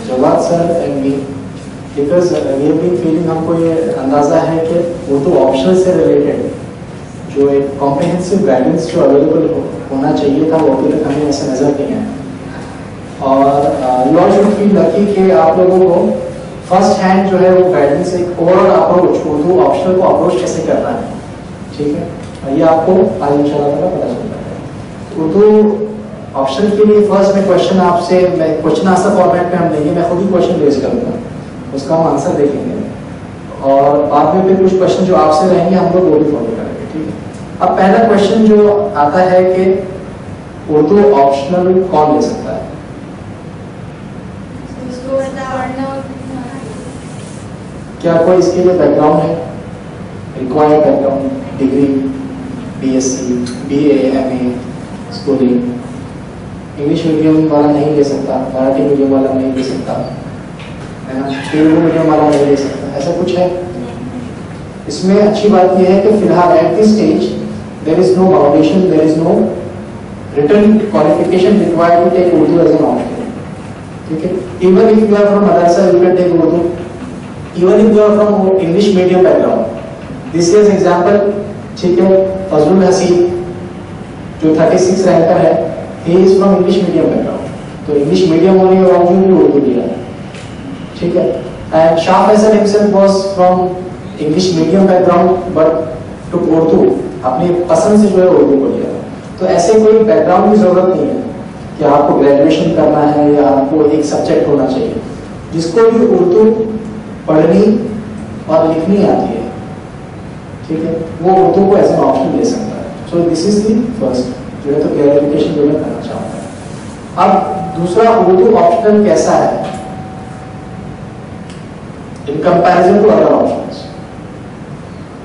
Jawad sir and me because we have been feeling, हमको ये अंदाज़ा है कि उर्दू ऑप्शनल से रिलेटेड जो एक कॉम्प्रिहेंसिव गाइडेंस जो अवेलेबल होना चाहिए था वो अभी तक हमें ऐसा नज़र नहीं आया। और you all should feel lucky कि आप लोगों को फर्स्ट हैंड जो है वो गाइडेंस, एक ओवरऑल अप्रोच, उर्दू ऑप्शनल को अप्रोच कैसे करना है, ठीक है, ये आपको आज इंशाल्लाह पता चलता है। उर्दू ऑप्शन के लिए फर्स्ट में क्वेश्चन आपसे, मैं क्वेश्चन आंसर फॉर्मेट में हम लेंगे, मैं खुद ही क्वेश्चन रेज करूँगा, उसका हम आंसर देखेंगे और बाद में फिर कुछ क्वेश्चन जो आपसे रहेंगे हम लोग वो भी फॉलो करेंगे, ठीक है। अब पहला क्वेश्चन जो आता है कि उर्दू ऑप्शनल कौन ले सकता है? क्या कोई इसके लिए बैकग्राउंड है, required background, degree, BSc, BA, MA, schooling? English medium वाला नहीं ले सकता, मराठी मीडियम वाला नहीं ले सकता, है ना, तेलुगु मीडियम वाला नहीं ले सकता, ऐसा कुछ है? इसमें अच्छी बात यह है कि फिलहाल at this stage there is no boundation, there is no written qualification required to take Urdu as an option, ठीक है। Even if you are from madrasa you can take Urdu, even if you are from English medium background. This is example, ठीक है, फजलुल हसीब जो 36 ranker है, he is from English medium background, तो English medium होने के बावजूद भी उर्दू लिया है, ठीक है। And Shah Faisal himself was from English medium background but took Urdu, अपनी पसंद से जो है उर्दू को लिया। तो ऐसे कोई बैकग्राउंड की जरूरत नहीं है कि आपको ग्रेजुएशन करना है या आपको एक सब्जेक्ट होना चाहिए, जिसको भी उर्दू पढ़नी और लिखनी आती है, ठीक है, वो उर्दू को एज एन ऑप्शन ले सकता है। So this is the first जो है तो क्लैरिफिकेशन जो मैं करना चाहूँगा। अब दूसरा, उर्दू ऑप्शनल कैसा है in comparison to other options?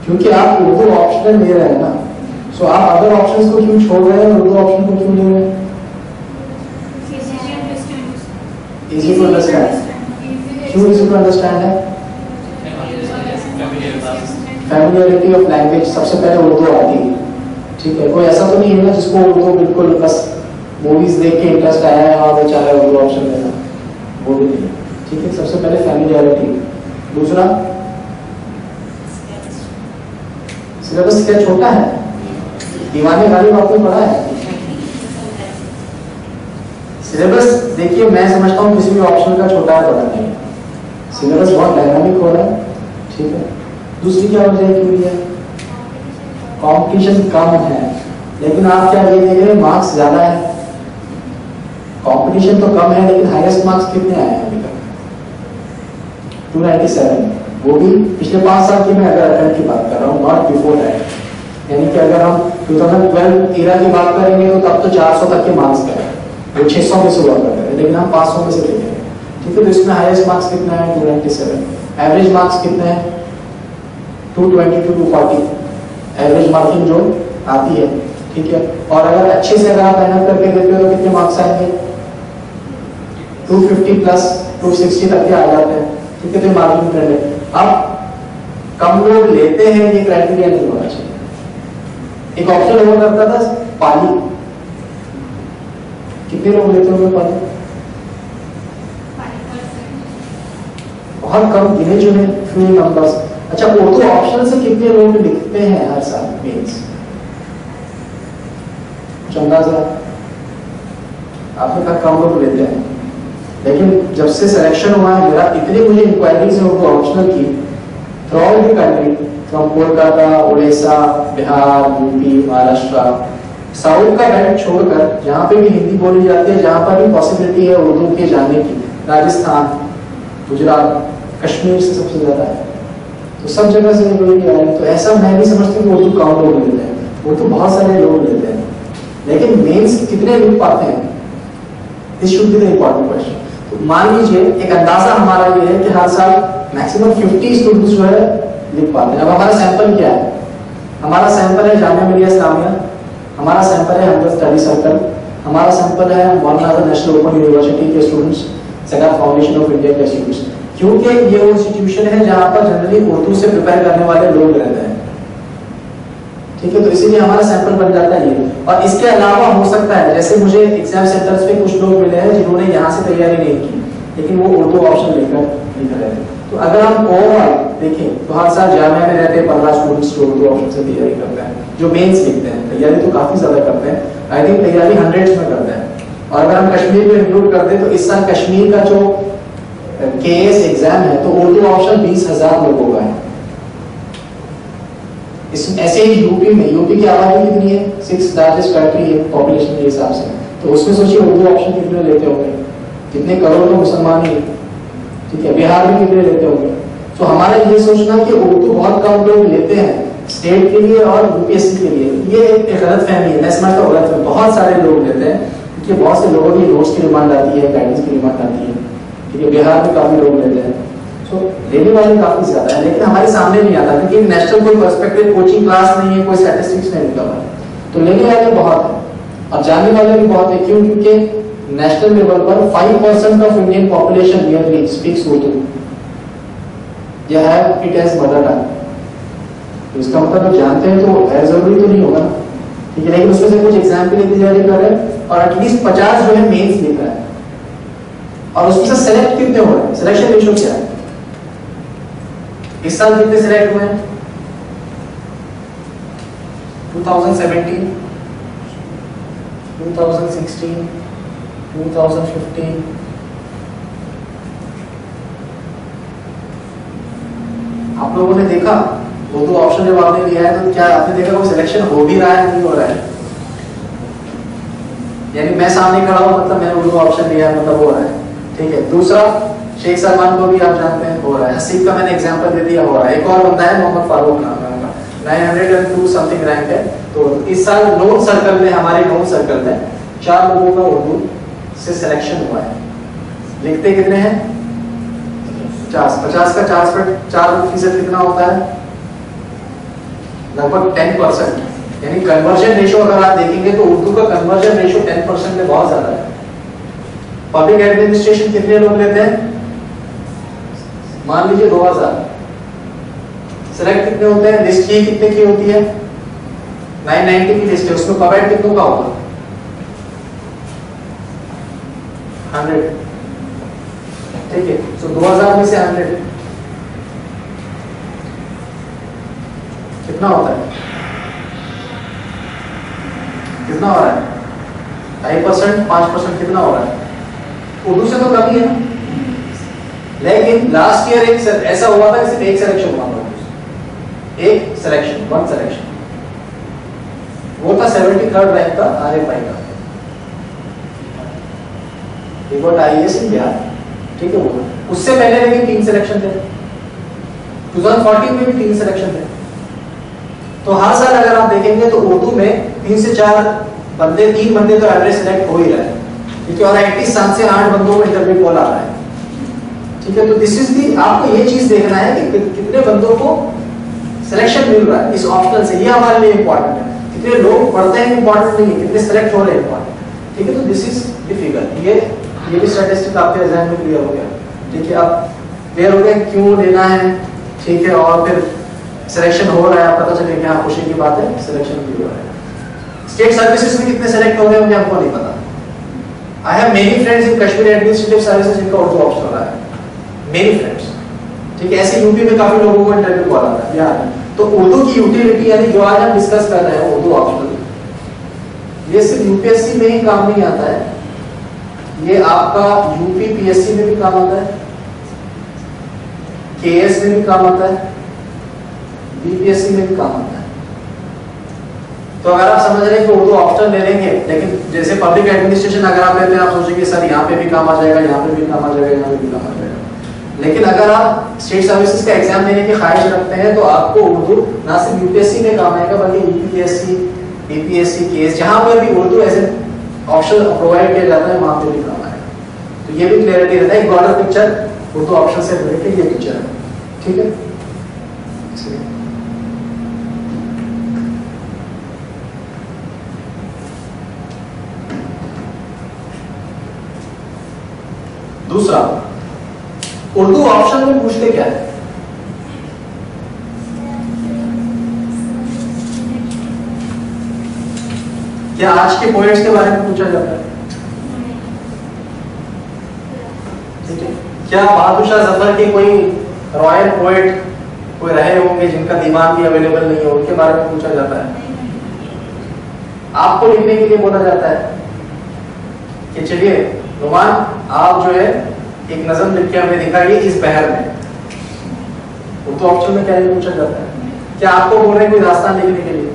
क्योंकि आप उर्दू ऑप्शनल ले रहे हैं ना, सो आप अदर ऑप्शंस को क्यों छोड़ रहे हैं, उर्दू ऑप्शन को क्यों ले रहे हैं? Easy to understand. क्यों इजी टू अंडरस्टैंड है? फैमिलियरिटी ऑफ लैंग्वेज, सबसे पहले उर्दू आती है, ठीक है। कोई ऐसा तो नहीं है ना जिसको उर्दू बिल्कुल बस मूवीज देख के इंटरेस्ट आया है और वो चाह रहा है उर्दू ऑप्शन लेना, वो भी नहीं, ठीक है। सबसे पहले फैमिलियरिटी। दूसरा, सिलेबस क्या छोटा है, दीवाने वाली आपको पढ़ा है सिलेबस? देखिए मैं समझता हूँ किसी भी ऑप्शन का छोटा है बड़ा नहीं, सिलेबस बहुत डायनामिक हो रहा है, ठीक है। दूसरी क्या वजह है क्यों है? कंपटीशन कम है, लेकिन आप क्या ये देख रहे हैं, मार्क्स ज्यादा है। कंपटीशन तो कम है लेकिन हाईएस्ट मार्क्स कितने आए हैं अभी तक? 297, वो भी पिछले 5 साल की मैं अगर अटेम्प्ट की बात कर रहा हूँ, नॉट बिफोर दैट। यानी कि अगर हम 2012 ईरा की बात करेंगे तो तब तो 400 तक के मार्क्स थे, वो 600 में से हुआ करते थे, लेकिन हम 500 में से देखेंगे, ठीक है। तो इसमें हाईएस्ट मार्क्स कितना है? 297। एवरेज मार्क्स कितने हैं? 220 to 240 एवरेज मार्किंग जो आती है, ठीक है। और अगर अच्छे से अगर आप मेहनत करके देते हो तो कितने मार्क्स आएंगे? 250 प्लस 260 तक के आ जाते हैं, ठीक है। तो मार्किंग ट्रेंड है। अब कम लोग लेते हैं, ये क्राइटेरिया नहीं होना चाहिए। एक ऑप्शन हुआ करता था पाली, कितने लोग लेते होंगे पाली? बहुत कम, गिने चुने फ्यू नंबर्स। अच्छा, उर्दू ऑप्शन से कितने लोग लिखते हैं हर साल मेंस? अंदाजा? आपने कहा कम लोग लेते हैं, लेकिन जब से सिलेक्शन हुआ है मेरा, इतनी मुझे इंक्वायरीज है उर्दू ऑप्शनल की through out the country, from Kolkata, Orissa, Bihar, UP, Maharashtra, south का बेल्ट छोड़कर जहाँ पे भी हिंदी बोली जाती है, जहाँ पर भी पॉसिबिलिटी है उर्दू के जानने की, राजस्थान, गुजरात, कश्मीर से सबसे ज्यादा है, तो सब जगह से लोग आ रहे हैं। तो ऐसा मैं भी समझती हूँ कि उर्दू कम लोग लेते हैं, उर्दू बहुत सारे लोग लेते हैं, लेकिन मेंस कितने लिख पाते हैं? This should be the important question. तो मान लीजिए एक अंदाजा हमारा ये है कि हर साल मैक्सिमम 50 स्टूडेंट्स जो है लिख पाते हैं। अब हमारा सैंपल क्या है? हमारा सैंपल है जामिया मिलिया इस्लामिया, हमारा सैंपल है हमदर्द स्टडी सर्कल, हमारा सैंपल है मौलाना आज़ाद नेशनल ओपन यूनिवर्सिटी के स्टूडेंट्स, सगात फाउंडेशन ऑफ इंडिया के स्टूडेंट्स, क्योंकि ये वो इंस्टीट्यूशन है जहां पर जनरली उर्दू से प्रिपेयर करने वाले लोग रहते हैं, ठीक है, तो इसीलिए हमारा सैंपल बन जाता है ये। और इसके अलावा हो सकता है, जैसे मुझे एग्जाम सेंटर्स पे कुछ लोग मिले हैं जिन्होंने यहाँ से तैयारी नहीं की, लेकिन वो उर्दू ऑप्शन लेकर लिख रहे थे। तो अगर हम ओवरऑल देखें तो हर साल जामिया में रहते 15 स्टूडेंट्स जो उर्दू ऑप्शन से तैयारी करते हैं, जो मेंस लिखते हैं। तैयारी तो काफी ज्यादा करते हैं, आई थिंक तैयारी हंड्रेड्स में करते हैं। और अगर हम कश्मीर में इंक्लूड करते हैं तो इस साल कश्मीर का जो केएस एग्जाम है तो उर्दू ऑप्शन 20,000 लोगों का है। इस ऐसे ही यूपी में, यूपी की आबादी कितनी है, 6th लार्जेस्ट कंट्री है पॉपुलेशन के हिसाब से, तो उसमें सोचिए उर्दू ऑप्शन कितने लेते होंगे, कितने करोड़ तो मुसलमान ही, ठीक है, बिहार में कितने लेते होंगे। तो हमारा ये सोचना कि उर्दू बहुत कम लोग लेते हैं स्टेट के लिए और यूपीएससी के लिए, ये एक गलत फहमी है। मैं समझता हूँ गलत, बहुत सारे लोग लेते हैं, क्योंकि बहुत से लोगों की नोट्स की डिमांड आती है, गाइडेंस की डिमांड आती है, ठीक है, बिहार में काफी लोग लेते हैं, तो लेने वाले काफी ज्यादा है, लेकिन हमारे सामने नहीं आता क्योंकि नेशनल कोई पर्सपेक्टिव कोचिंग क्लास नहीं है, कोई स्टैटिस्टिक्स नहीं निकला है। तो लेने वाले बहुत है और जानने वाले भी बहुत है। क्यों? क्योंकि नेशनल लेवल पर 5% of Indian population nearly speaks Urdu, या have it as mother tongue. तो इसका मतलब जानते हैं तो है, जरूरी तो नहीं होगा, ठीक है, लेकिन उसमें से कुछ एग्जाम के लिए तैयारी कर रहे हैं और एटलीस्ट 50 जो है मेंस लिख रहा है। और उसमें से सेलेक्ट कितने हो रहे हैं, सिलेक्शन रेशियो क्या है, इस साल कितने सिलेक्ट हुए हैं? 2017, 2016, 2015, आप लोगों ने देखा उर्दू ऑप्शन जब आपने लिया है तो क्या आपने देखा वो सिलेक्शन हो भी रहा है नहीं हो रहा है? यानी मैं सामने खड़ा हूं मतलब मैंने उर्दू ऑप्शन लिया है मतलब हो रहा है, ठीक है। दूसरा, शेख सलमान को भी आप जानते हैं हो रहा है, हसीब का मैंने एग्जांपल दे दिया, हो रहा है। एक और बंदा है मोहम्मद फारूक नाम है उनका, 902 समथिंग रैंक है। तो इस साल नोन सर्कल में, हमारे नोन सर्कल में 4 लोगों का उर्दू से सिलेक्शन हुआ है। लिखते कितने हैं? 50 का 4% कितना होता है? लगभग 10%। यानी कन्वर्जन रेशियो अगर आप देखेंगे तो उर्दू का कन्वर्जन रेशियो 10% में बहुत ज्यादा है। पब्लिक एडमिनिस्ट्रेशन कितने लोग लेते हैं? मान लीजिए 2000। सिलेक्ट कितने होते हैं? लिस्ट की कितने की होती है? 990 की लिस्ट है, उसमें पवेट कितनों का होगा? 100, ठीक है। तो 2000 में से 100 कितना होता है? कितना हो रहा है? 2.5%, 5% कितना हो रहा है? उर्दू से तो कम ही है ना। लेकिन लास्ट ईयर एक ऐसा हुआ था, सिर्फ एक सिलेक्शन हुआ था, एक सिलेक्शन, 1 सिलेक्शन, वो था 73rd रैंक का RFI का, IAS इन बिहार, ठीक है। वो उससे पहले लेकिन 3 सिलेक्शन थे, 2014 में भी 3 सिलेक्शन थे। तो हर साल अगर आप देखेंगे तो उर्दू में 3 से 4 बंदे, 3 बंदे तो एवरेज सिलेक्ट हो ही रहे हैं, क्योंकि और 7 से 8 बंदों को इंटरव्यू कॉल आ रहा है, ठीक है। तो दिस इज दी, आपको ये चीज देखना है कि कितने बंदों को सिलेक्शन मिल रहा है इस ऑप्शनल से, ये हमारे लिए इंपॉर्टेंट है। कितने लोग पढ़ते हैं इंपॉर्टेंट नहीं है, कितने सिलेक्ट हो रहे हैं इंपॉर्टेंट, ठीक है। तो दिस इज द फिगर, ये भी स्टैटिस्टिक आपके एग्जाम में क्लियर हो गया, ठीक है। अब क्लियर हो गया क्यों लेना है, ठीक है, और फिर सिलेक्शन हो रहा है, पता चले क्या खुशी की बात है, सिलेक्शन भी हो रहा है। स्टेट सर्विसेज में कितने सेलेक्ट हो रहे हैं मुझे आपको नहीं पता। I have many friends in Kashmir administrative services, इनका उर्दू ऑप्शन हो रहा है, मेनी फ्रेंड्स, ठीक है। ऐसे यूपी में काफी लोगों को इंटरव्यू कॉल आता है यार। तो उर्दू की यूटिलिटी, यानी जो आज हम डिस्कस कर रहे हैं उर्दू ऑप्शनल, ये सिर्फ यूपीएससी में ही काम नहीं आता है, ये आपका यूपीपीएससी में भी काम आता है, केएस में भी काम आता है, बीपीएससी में भी काम आता है। तो अगर आप समझ रहे हैं कि उर्दू ऑप्शनल ले लेंगे, लेकिन जैसे पब्लिक एडमिनिस्ट्रेशन अगर आप लेते हैं, आप सोचेंगे सर यहाँ पे भी काम आ जाएगा, यहाँ पे भी काम आ जाएगा, यहाँ पे भी काम आ जाएगा। लेकिन अगर आप स्टेट सर्विसेज का एग्जाम देने की ख्वाहिश रखते हैं तो आपको उर्दू ना सिर्फ यूपीएससी में काम आएगा, बल्कि यूपीएससी, बीपीएससी, केएस, जहां पर भी Urdu as a option provide किया जाता है वहां पे भी काम आएगा। तो ये भी क्लियरिटी रहता है, एक ब्रॉडर पिक्चर उर्दू ऑप्शन से रिलेटेड ये पिक्चर है, ठीक है। दूसरा, उर्दू ऑप्शन में पूछते क्या है? क्या आज के पोएट्स के बारे में पूछा जाता है? ठीक है। क्या बहादुर शाह जफर के कोई रॉयल पोएट कोई रहे होंगे जिनका दीवान भी अवेलेबल नहीं हो, उनके बारे में पूछा जाता है? आपको लिखने के लिए बोला जाता है कि चलिए नुमान आप जो है एक नज़म लिख के हमें दिखाइए इस बहर में। वो तो ऑप्शन में क्या पूछा जाता है? क्या आपको बोल रहे हैं कोई दास्तान लिखने के लिए?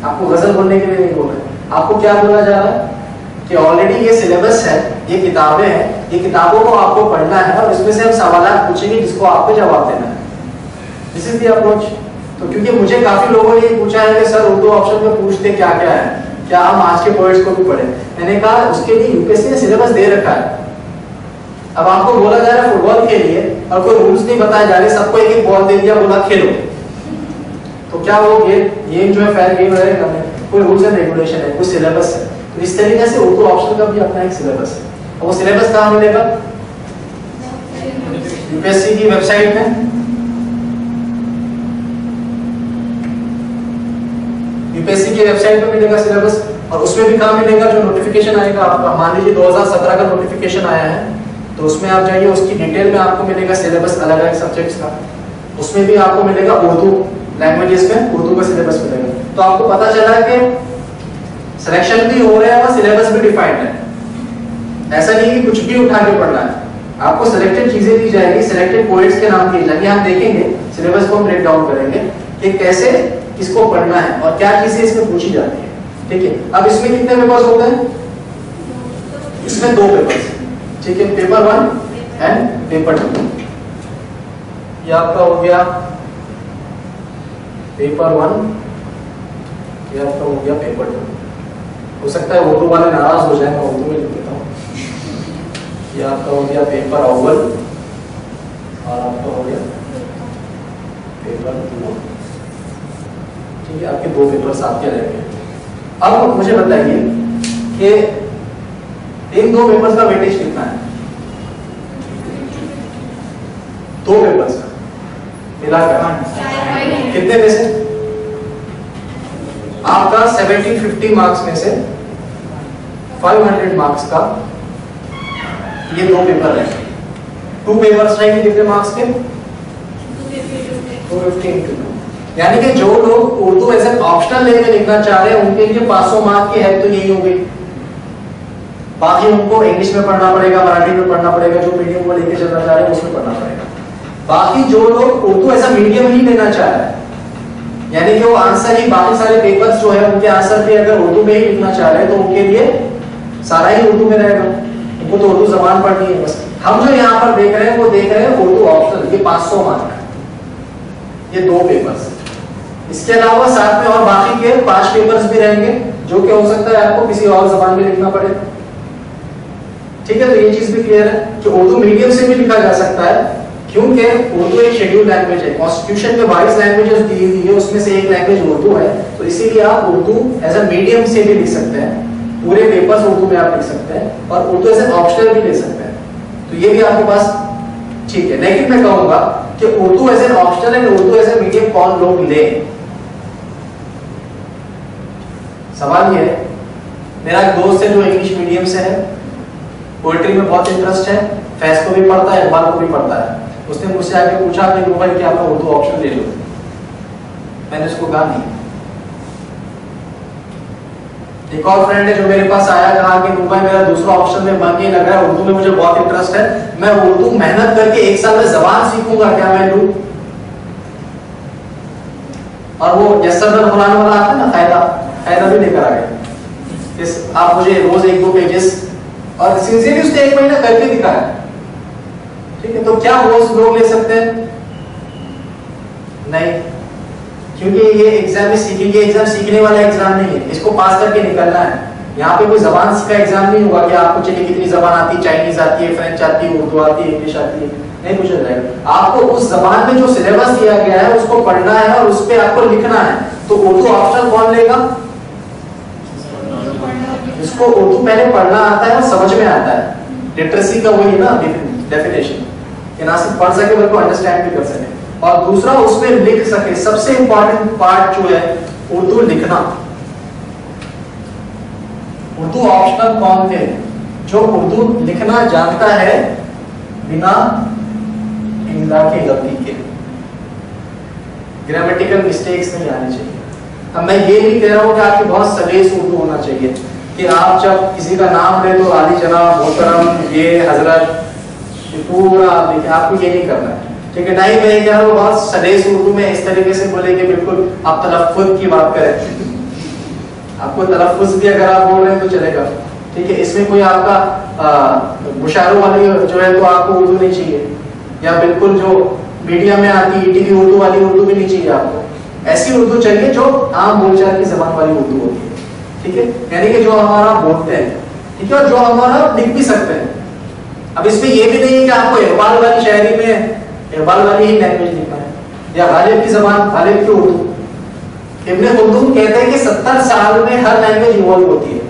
आपको गजल बोलने के लिए नहीं बोल रहे। आपको क्या बोला जा रहा है कि ऑलरेडी ये सिलेबस है, ये किताबें हैं, ये किताबों को आपको पढ़ना है और इसमें से हम सवाल पूछेंगे जिसको आपको जवाब देना है। This is the approach. तो क्योंकि मुझे काफी लोगों ने ये पूछा है कि सर उर्दू ऑप्शन में पूछते क्या क्या है, क्या हम आज के पोएट्स को भी पढ़े? मैंने कहा उसके लिए यूपीएससी ने सिलेबस दे रखा है। अब आपको बोला जा रहा है फुटबॉल खेलिए और कोई रूल्स नहीं बताए जा रहे, सबको एक एक बॉल दे दिया, बोला खेलो, तो क्या वो गेम जो है फेयर गेम रहेगा? कोई रूल्स एंड रेगुलेशन है, कोई सिलेबस है। तो इस तरीके से उर्दू ऑप्शन का भी अपना एक सिलेबस है। और वो सिलेबस कहाँ मिलेगा? यूपीएससी की वेबसाइट में। यूपीएससी की वेबसाइट पे मिलेगा सिलेबस। और उसमें भी कहाँ मिलेगा? जो नोटिफिकेशन आएगा आपका, मान लीजिए 2017 का नोटिफिकेशन आया है तो उसमें आप जाइए, उसकी डिटेल में आपको मिलेगा सिलेबस अलग अलग सब्जेक्ट्स का। उसमें भी आपको मिलेगा उर्दू लैंग्वेजेस में उर्दू का सिलेबस मिलेगा। तो आपको पता चला कि सिलेक्शन भी हो रहा है और सिलेबस भी डिफाइंड है। ऐसा नहीं कि कुछ भी उठा के पढ़ना है, आपको सिलेक्टेड चीजें दी जाएगी, सिलेक्टेड पोएट्स के नाम दिए जाएंगे। हम देखेंगे सिलेबस को हम ब्रेक डाउन करेंगे कि कैसे इसको पढ़ना है और क्या चीजें इसमें पूछी जाती है। ठीक है। अब इसमें कितने पेपर्स होते हैं? इसमें 2 पेपर्स। ठीक है, पेपर 1 एंड पेपर 2। ये आपका हो गया पेपर 1, ये आपका हो गया पेपर 2। हो सकता है उर्दू वाले नाराज हो जाए, मैं उर्दू में लिख देता हूँ। ये आपका हो गया पेपर अव्वल और आपका हो गया पेपर 2। ठीक है, आपके 2 पेपर साथ के रहेंगे। अब मुझे बताइए कि इन 2 पेपर्स का वेटेज कितना है? 2 पेपर्स का मिलाकर कितने में से? आपका 750 मार्क्स में से 500 मार्क्स का ये 2 पेपर है। 2 पेपर्स रहेंगे कितने मार्क्स के? 250 यानी कि जो लोग Urdu as an optional level लिखना चाह रहे हैं उनके लिए 500 मार्क की हेल्प तो यही हो गई। बाकी उनको इंग्लिश में पढ़ना पड़ेगा, मराठी में पढ़ना पड़ेगा, जो मीडियम को लेके चलना चाह रहे हैं उसमें पढ़ना पड़ेगा। बाकी जो लोग उर्दू एज अ मीडियम ही लेना चाह रहे हैं, यानी कि वो आंसर ही बाकी सारे पेपर्स जो है उनके आंसर भी अगर उर्दू में ही लिखना चाह रहे हैं तो उनके लिए सारा ही उर्दू में रहेगा। उनको तो उर्दू जबान पढ़नी है बस। हम जो यहाँ पर देख रहे हैं वो देख रहे हैं उर्दू ऑप्शनल, ये 500 मार्क, ये 2 पेपर्स। इसके अलावा साथ में और बाकी के 5 पेपर्स भी रहेंगे जो कि हो सकता है आपको किसी और जबान में लिखना पड़े। ठीक है, तो ये चीज भी क्लियर है कि उर्दू मीडियम से भी लिखा जा सकता है, क्योंकि उर्दू एक शेड्यूल लैंग्वेज है। कॉन्स्टिट्यूशन में 22 लैंग्वेजेस दी हुई है, उसमें से एक लैंग्वेज उर्दू है, तो इसीलिए आप उर्दू एज अ मीडियम से भी लिख सकते हैं। पूरे पेपर्स उर्दू में आप लिख सकते हैं और उर्दू एज ए ऑप्शनल भी ले सकते हैं। तो ये भी आपके पास ठीक है। लेकिन मैं कहूंगा कि Urdu as an optional and Urdu as a medium कौन लोग ले? सवाल ये है, मेरा एक दोस्त है जो इंग्लिश मीडियम से है, पोएट्री में बहुत इंटरेस्ट है, फैज को भी पढ़ता है, इकबाल को भी पढ़ता है। उसने मुझसे आके पूछा अपने मोबाइल कि आपका उर्दू ऑप्शन ले लो। मैंने उसको कहा नहीं। एक और फ्रेंड है जो मेरे पास आया, कहा कि मोबाइल मेरा दूसरा ऑप्शन में मन नहीं लग रहा है, उर्दू में मुझे बहुत इंटरेस्ट है, मैं उर्दू मेहनत करके 1 साल में जबान सीखूंगा, क्या मैं लूं? और वो यस्सर खुरान वाला आता है ना, फायदा भी लेकर आ गया। आप मुझे रोज 1-2 पेजेस और सिंसियरली उसने 1 महीना करके दिखाया। ठीक है, तो क्या वो लोग ले सकते हैं? नहीं, क्योंकि ये एग्जाम में सीखेंगे, एग्जाम सीखने वाला एग्जाम नहीं है, इसको पास करके निकलना है। यहाँ पे कोई जबान का एग्जाम नहीं होगा कि आपको चलिए कितनी जबान आती है, चाइनीज आती है, फ्रेंच आती है, उर्दू आती है, इंग्लिश आती है, नहीं पूछा जाएगा। आपको उस जबान में जो सिलेबस दिया गया है उसको पढ़ना है और उस पर आपको लिखना है। तो उर्दू ऑप्शन कौन लेगा? इसको उर्दू पहले पढ़ना आता है और समझ में आता है। लिटरेसी का वही ना डेफिनेशन, कि ना सिर्फ पढ़ सके बल्कि अंडरस्टैंड भी कर सके, और दूसरा उसमें लिख सके। सबसे इंपॉर्टेंट पार्ट जो है उर्दू लिखना। उर्दू ऑप्शनल कौन थे? जो उर्दू लिखना जानता है बिना इमला की गलती के, ग्रामेटिकल मिस्टेक्स नहीं आनी चाहिए। अब मैं ये नहीं कह रहा हूँ कि आपकी बहुत सलीस उर्दू होना चाहिए कि आप जब किसी का नाम ले तो आली जनाब मोहतरम ये हजरत पूरा लिखे, आपको ये नहीं करना है, ठीक है? नहीं, मैं कह रहा हूँ बहुत सलीस उर्दू में इस तरीके से बोले कि बिल्कुल आप तलफ्फुज़ की बात करें, आपको तलफ्फुज़ भी अगर आप बोल रहे हैं तो चलेगा, ठीक है? इसमें कोई आपका मुशायरों वाली जो है तो आपको उर्दू नहीं चाहिए, या बिल्कुल जो मीडिया में आती ईटीवी उर्दू वाली उर्दू भी नहीं चाहिए आपको। ऐसी उर्दू चाहिए जो आम बोलचाल की जबान वाली उर्दू होती है, ठीक है? यानी कि जो हमारा बोलते हैं, ठीक है, और जो हमारा लिख भी सकते हैं। अब इसमें ये भी नहीं है कि आपको इकबाल वाली शायरी में इकबाल वाली ही लैंग्वेज लिखना है, या गालिब की जबान, गालिब की उर्दू। इब्ने खुल्दून कहते हैं कि 70 साल में हर लैंग्वेज इवॉल्व होती है,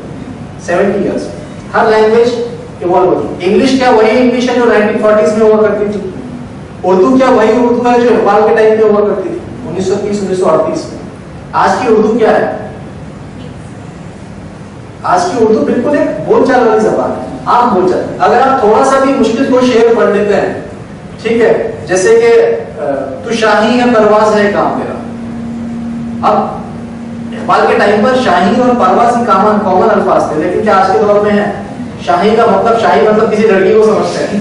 70 इयर्स हर लैंग्वेज इवॉल्व होती है। इंग्लिश क्या वही इंग्लिश है जो 1940s में हुआ करती थी? उर्दू क्या वही उर्दू है जो इकबाल के टाइम पे हुआ करती थी 1930-1938 में? आज की उर्दू क्या है? आज की उर्दू बिल्कुल एक बोलचाल वाली जबान है, आम बोलचाल। अगर आप थोड़ा सा भी मुश्किल को शेर पढ़ लेते हैं, ठीक है, जैसे कि तू शाही है परवाज है काम मेरा। अब इकबाल के टाइम पर शाही और परवाज ही कॉमन अल्फाज थे, लेकिन क्या आज के दौर में है? शाही का मतलब शाही मतलब किसी लड़की को समझते हैं।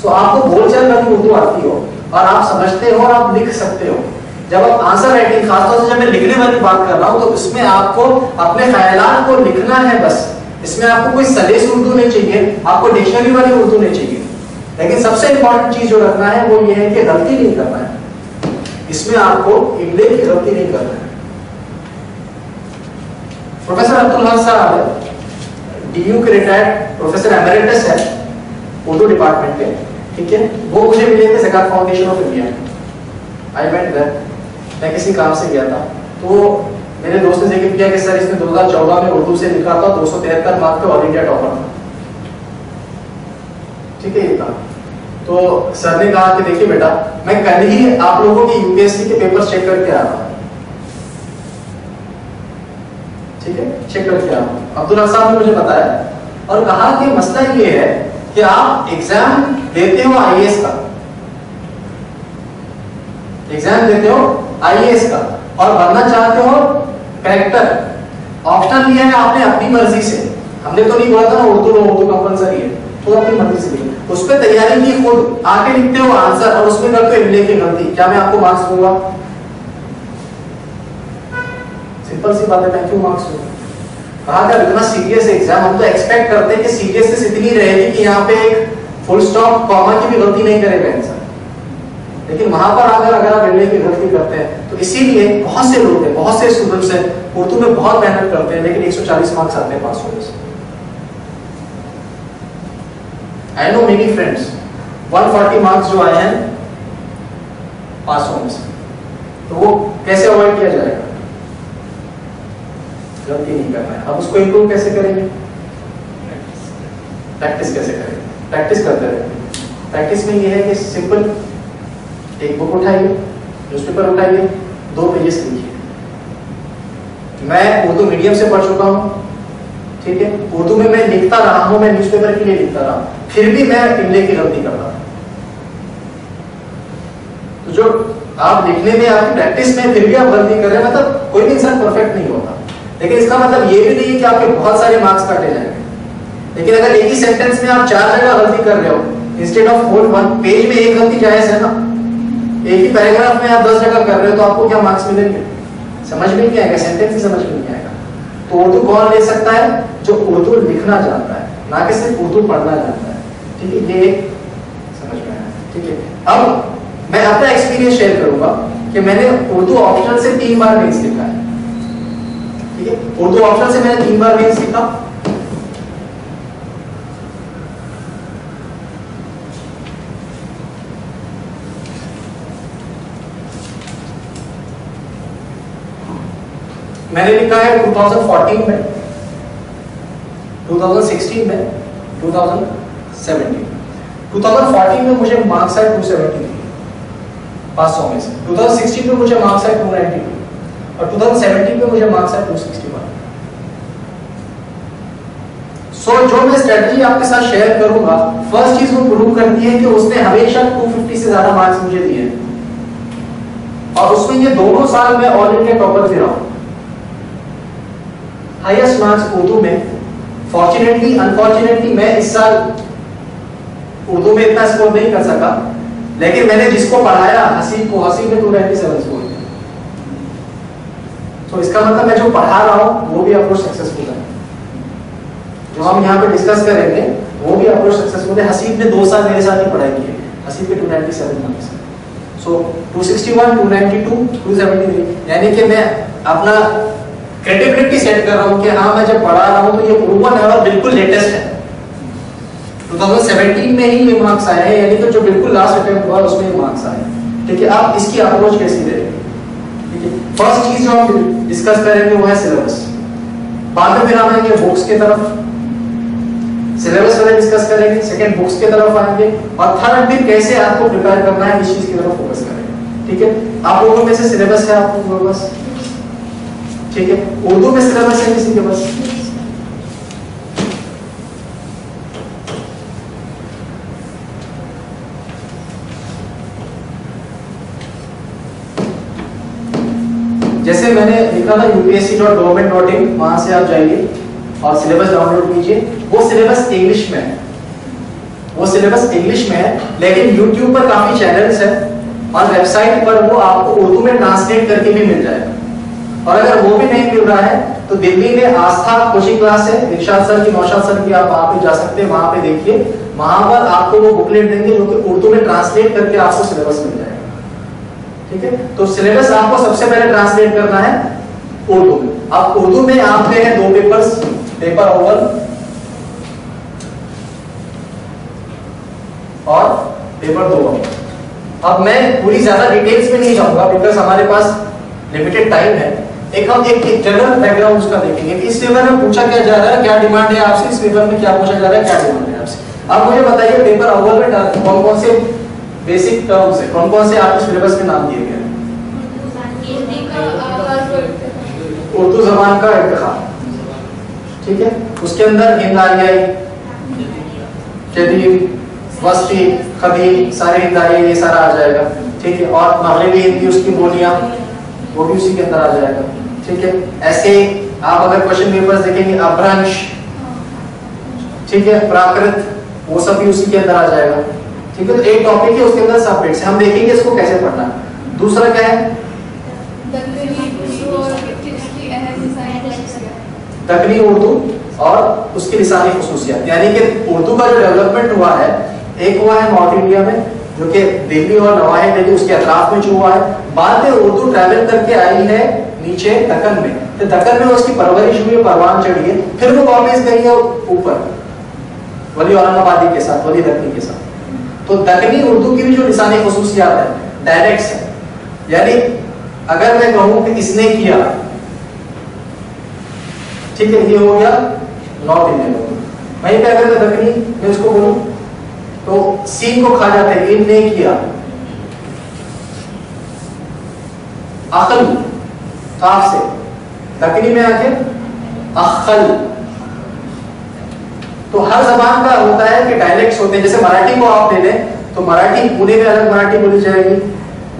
सो आपको बोलचाल वाली उर्दू आती हो और आप समझते हो और आप लिख सकते हो। जब आप आंसर राइटिंग, खासतौर से जब मैं लिखने वाली बात कर रहा हूं, तो इसमें आपको अपने ख्यालात को लिखना है बस। इसमें आपको कोई सलीस उर्दू नहीं चाहिए, आपको डिक्शनरी वाली उर्दू नहीं चाहिए। लेकिन सबसे इंपॉर्टेंट चीज जो रखना है वो ये है कि गलती नहीं करना है। इसमें आपको इमले की गलती नहीं करना है। प्रोफेसर अब्दुल हक साहब डीयू के रिटायर्ड प्रोफेसर एमेरिटस है उर्दू डिपार्टमेंट के, ठीक है? वो मुझे मिले थे Zakat foundation of India. I went there, मैं किसी काम से गया था, तो मेरे दोस्त ने जिक्र किया कि सर इसने 2014 में उर्दू से लिखा था, 273 मार्क्स पे ऑल इंडिया टॉपर था, ठीक है? ये था। तो सर ने कहा कि देखिए बेटा, मैं कल ही आप लोगों के यूपीएससी के पेपर चेक करके आ रहा हूं, ठीक है, चेक करके आ रहा हूं। अब्दुल हक साहब ने मुझे बताया और कहा कि मसला ये है कि आप एग्जाम देते हो आईएएस का, एग्जाम देते हो आईएएस का, और बनना चाहते हो कलेक्टर। ऑप्शनल लिया है आपने अपनी मर्जी से, हमने तो नहीं बोला था ना उर्दू कंपलसरी है, तो अपनी मर्जी से लिया। उस पर तैयारी की, खुद आके लिखते हो आंसर और उसमें करते हो इमले की गलती, क्या मैं आपको मार्क्स दूंगा? सिंपल सी बात है, मैं क्यों मार्क्स दूंगा? कहा था इतना सीरियस एग्जाम, हम तो एक्सपेक्ट करते हैं कि सीरियसनेस इतनी रहेगी कि यहाँ पे एक फुल स्टॉप कॉमा की भी गलती नहीं करेगा इंसान। लेकिन वहां पर अगर आप इमले की गलती करते हैं, तो इसीलिए बहुत से लोग हैं, बहुत से स्टूडेंट्स हैं उर्दू में बहुत मेहनत करते हैं, लेकिन 140 मार्क्स आते हैं पास होने से। I know many friends 140 marks जो आए हैं पास होने से, तो वो कैसे अवॉइड किया जाएगा? गलती नहीं करना है। अब उसको इंप्रूव कैसे करेंगे? प्रैक्टिस कैसे करेंगे? प्रैक्टिस करते रहेंगे। प्रैक्टिस में ये है कि सिंपल एक बुक उठाइए, न्यूज़पेपर उठाइए, 2 पेजेस लिखिए। मैं उर्दू मीडियम से पढ़ चुका हूँ, ठीक है, उर्दू में मैं लिखता रहा हूँ, मैं न्यूज़पेपर के लिए लिखता रहा, फिर भी मैं इमले की गलती करता हूँ। तो जो आप लिखने में, आपकी प्रैक्टिस में फिर भी आप गलती कर रहे हैं, मतलब कोई भी इंसान परफेक्ट नहीं होता। लेकिन इसका मतलब ये भी नहीं है कि आपके बहुत सारे मार्क्स काटे जाएंगे। लेकिन अगर एक ही सेंटेंस में आप 4 जगह गलती कर रहे हो, इंस्टेड ऑफ होल 1 पेज में एक गलती जायज है ना, एक ही पैराग्राफ में आप 10 जगह कर रहे हो, तो आपको क्या मार्क्स मिलेंगे? समझ में नहीं आएगा, सेंटेंस ही समझ में नहीं आएगा। तो उर्दू कौन ले सकता है? जो उर्दू लिखना जानता है, ना कि सिर्फ उर्दू पढ़ना जानता है, ठीक है? ये समझ में आया, ठीक है? अब मैं अपना एक्सपीरियंस शेयर करूंगा कि मैंने उर्दू ऑप्शनल से 3 बार मेंस लिखा है, ठीक है? उर्दू ऑप्शनल से मैंने 3 बार मेंस लिखा। मैंने लिखा है 2014 में, 2016 में, 2017। 2014 में मुझे मार्क्स आए 273 500 में से, 2016 में मुझे मार्क्स आए 292 और 2017 में मुझे मार्क्स आए 261। सो जो मैं स्ट्रेटजी आपके साथ शेयर करूंगा, फर्स्ट चीज वो प्रूव करती है कि उसने हमेशा 250 से ज्यादा मार्क्स मुझे दिए और उसमें ये दोनों साल मैं ऑल इंडिया टॉपर भी रहा हूं, हाईएस्ट मार्क्स उर्दू में। फॉर्चुनेटली अनफॉर्चुनेटली मैं इस साल उर्दू में इतना स्कोर नहीं कर सका, लेकिन मैंने जिसको पढ़ाया हसीब को, हसीब में 297 स्कोर किया। तो इसका मतलब मैं जो पढ़ा रहा हूं वो भी अप्रोच सक्सेसफुल है। जो हम यहाँ पे डिस्कस करेंगे वो भी अप्रोच सक्सेसफुल है। हसीब ने 2 साल मेरे साथ ही पढ़ाई की है, हसीब के 297 मार्क्स। सो 261, 292, 273, यानी कि मैं अपना क्रेडिबिलिटी सेट कर रहा हूँ कि हाँ मैं जब पढ़ा रहा हूँ तो ये प्रूवन है और बिल्कुल लेटेस्ट है। 2017 में ही ये मार्क्स आए हैं, यानी कि जो बिल्कुल लास्ट अटेम्प्ट हुआ उसमें ये मार्क्स आए। ठीक है, आप इसकी अप्रोच कैसी रहेगी? ठीक है, फर्स्ट चीज जो हम डिस्कस करेंगे वो है सिलेबस। बाद में फिर हम आएंगे बुक्स की तरफ, सिलेबस वाले डिस्कस करेंगे, सेकंड बुक्स की तरफ आएंगे और थर्ड फिर कैसे आपको प्रिपेयर करना है इस चीज की तरफ फोकस करेंगे। ठीक है, आप लोगों में से सिलेबस है आप लोगों के पास? ठीक है, उर्दू में सिलेबस है किसी के पास? जैसे मैंने लिखा था upsc.government.in, वहां से आप जाइए और सिलेबस डाउनलोड कीजिए। वो सिलेबस इंग्लिश में है, वो सिलेबस इंग्लिश में है, लेकिन YouTube पर काफी चैनल्स हैं और वेबसाइट पर वो आपको उर्दू में ट्रांसलेट करके भी मिल जाएगा। और अगर वो भी नहीं मिल रहा है तो दिल्ली में आस्था कोचिंग क्लास है, इरशाद सर की, नौशाद सर की, आप वहां पे जा सकते हैं, वहां पे देखिए, वहां पर आपको वो बुकलेट देंगे जो कि उर्दू में ट्रांसलेट करके आपको सिलेबस मिल जाएगा। ठीक है, तो सिलेबस आपको सबसे पहले ट्रांसलेट करना है उर्दू में। अब उर्दू में आपके हैं 2 पेपर्स, पेपर अव्वल और पेपर 2। अब मैं पूरी ज्यादा डिटेल्स में नहीं जाऊंगा बिकॉज हमारे पास लिमिटेड टाइम है। हम एक जनरल बैकग्राउंड उसका देखेंगे कि इस पेपर में पूछा क्या जा रहा है, क्या डिमांड है आपसे, इस पेपर में क्या पूछा जा रहा है, क्या डिमांड है आपसे। अब मुझे बताइए पेपर अव्वल में कौन कौन से बेसिक टर्म्स है, कौन कौन से आपके सिलेबस में नाम दिए गए हैं? उर्दू जबान का इंतखाब, ठीक है, उसके अंदर हिंद आरियाई, जदीद, वस्ती, कदीम, सारे हिंद आरियाई ये सारा आ जाएगा। ठीक है, और मगरिबी हिंदी उसकी बोलियां वो भी उसी के अंदर आ जाएगा। ठीक है, ऐसे आप अगर क्वेश्चन पेपर्स देखेंगे अपभ्रंश, ठीक है, प्राकृत, वो सब भी उसी के अंदर आ जाएगा। ठीक है, तो एक टॉपिक है उसके अंदर सब बिट्स हम देखेंगे इसको कैसे पढ़ना है। दूसरा क्या है? दक्कनी उर्दू और उसकी लिसानी खुसूसियात, यानी कि उर्दू का जो डेवलपमेंट हुआ है, एक हुआ है नॉर्थ इंडिया में जो कि दिल्ली और नवाही दिल्ली उसके अतराफ में जो हुआ है, बाद में उर्दू ट्रैवल करके आई है नीचे दक्कन में, तो दक्कन में उसकी परवरिश हुई, परवान चढ़ी है, फिर वो कॉलेज गई है ऊपर वली औरंगाबादी के साथ, वली दक्कनी के साथ। तो दक्कनी उर्दू की भी जो लिसानी खुसूसियात है, डायलेक्ट्स है, यानी अगर मैं कहूं कि इसने किया, ठीक है, ये हो गया नॉर्थ इंडियन उर्दू। वहीं पे अगर मैं दक्कनी में उसको बोलूं तो सीन को खा जाते हैं, इनने किया, अकल काफ से, दक्कनी में आके अखल। तो हर जबान का होता है कि डायलेक्ट्स होते हैं। जैसे मराठी को आप ले लें तो मराठी पुणे में अलग मराठी बोली जाएगी,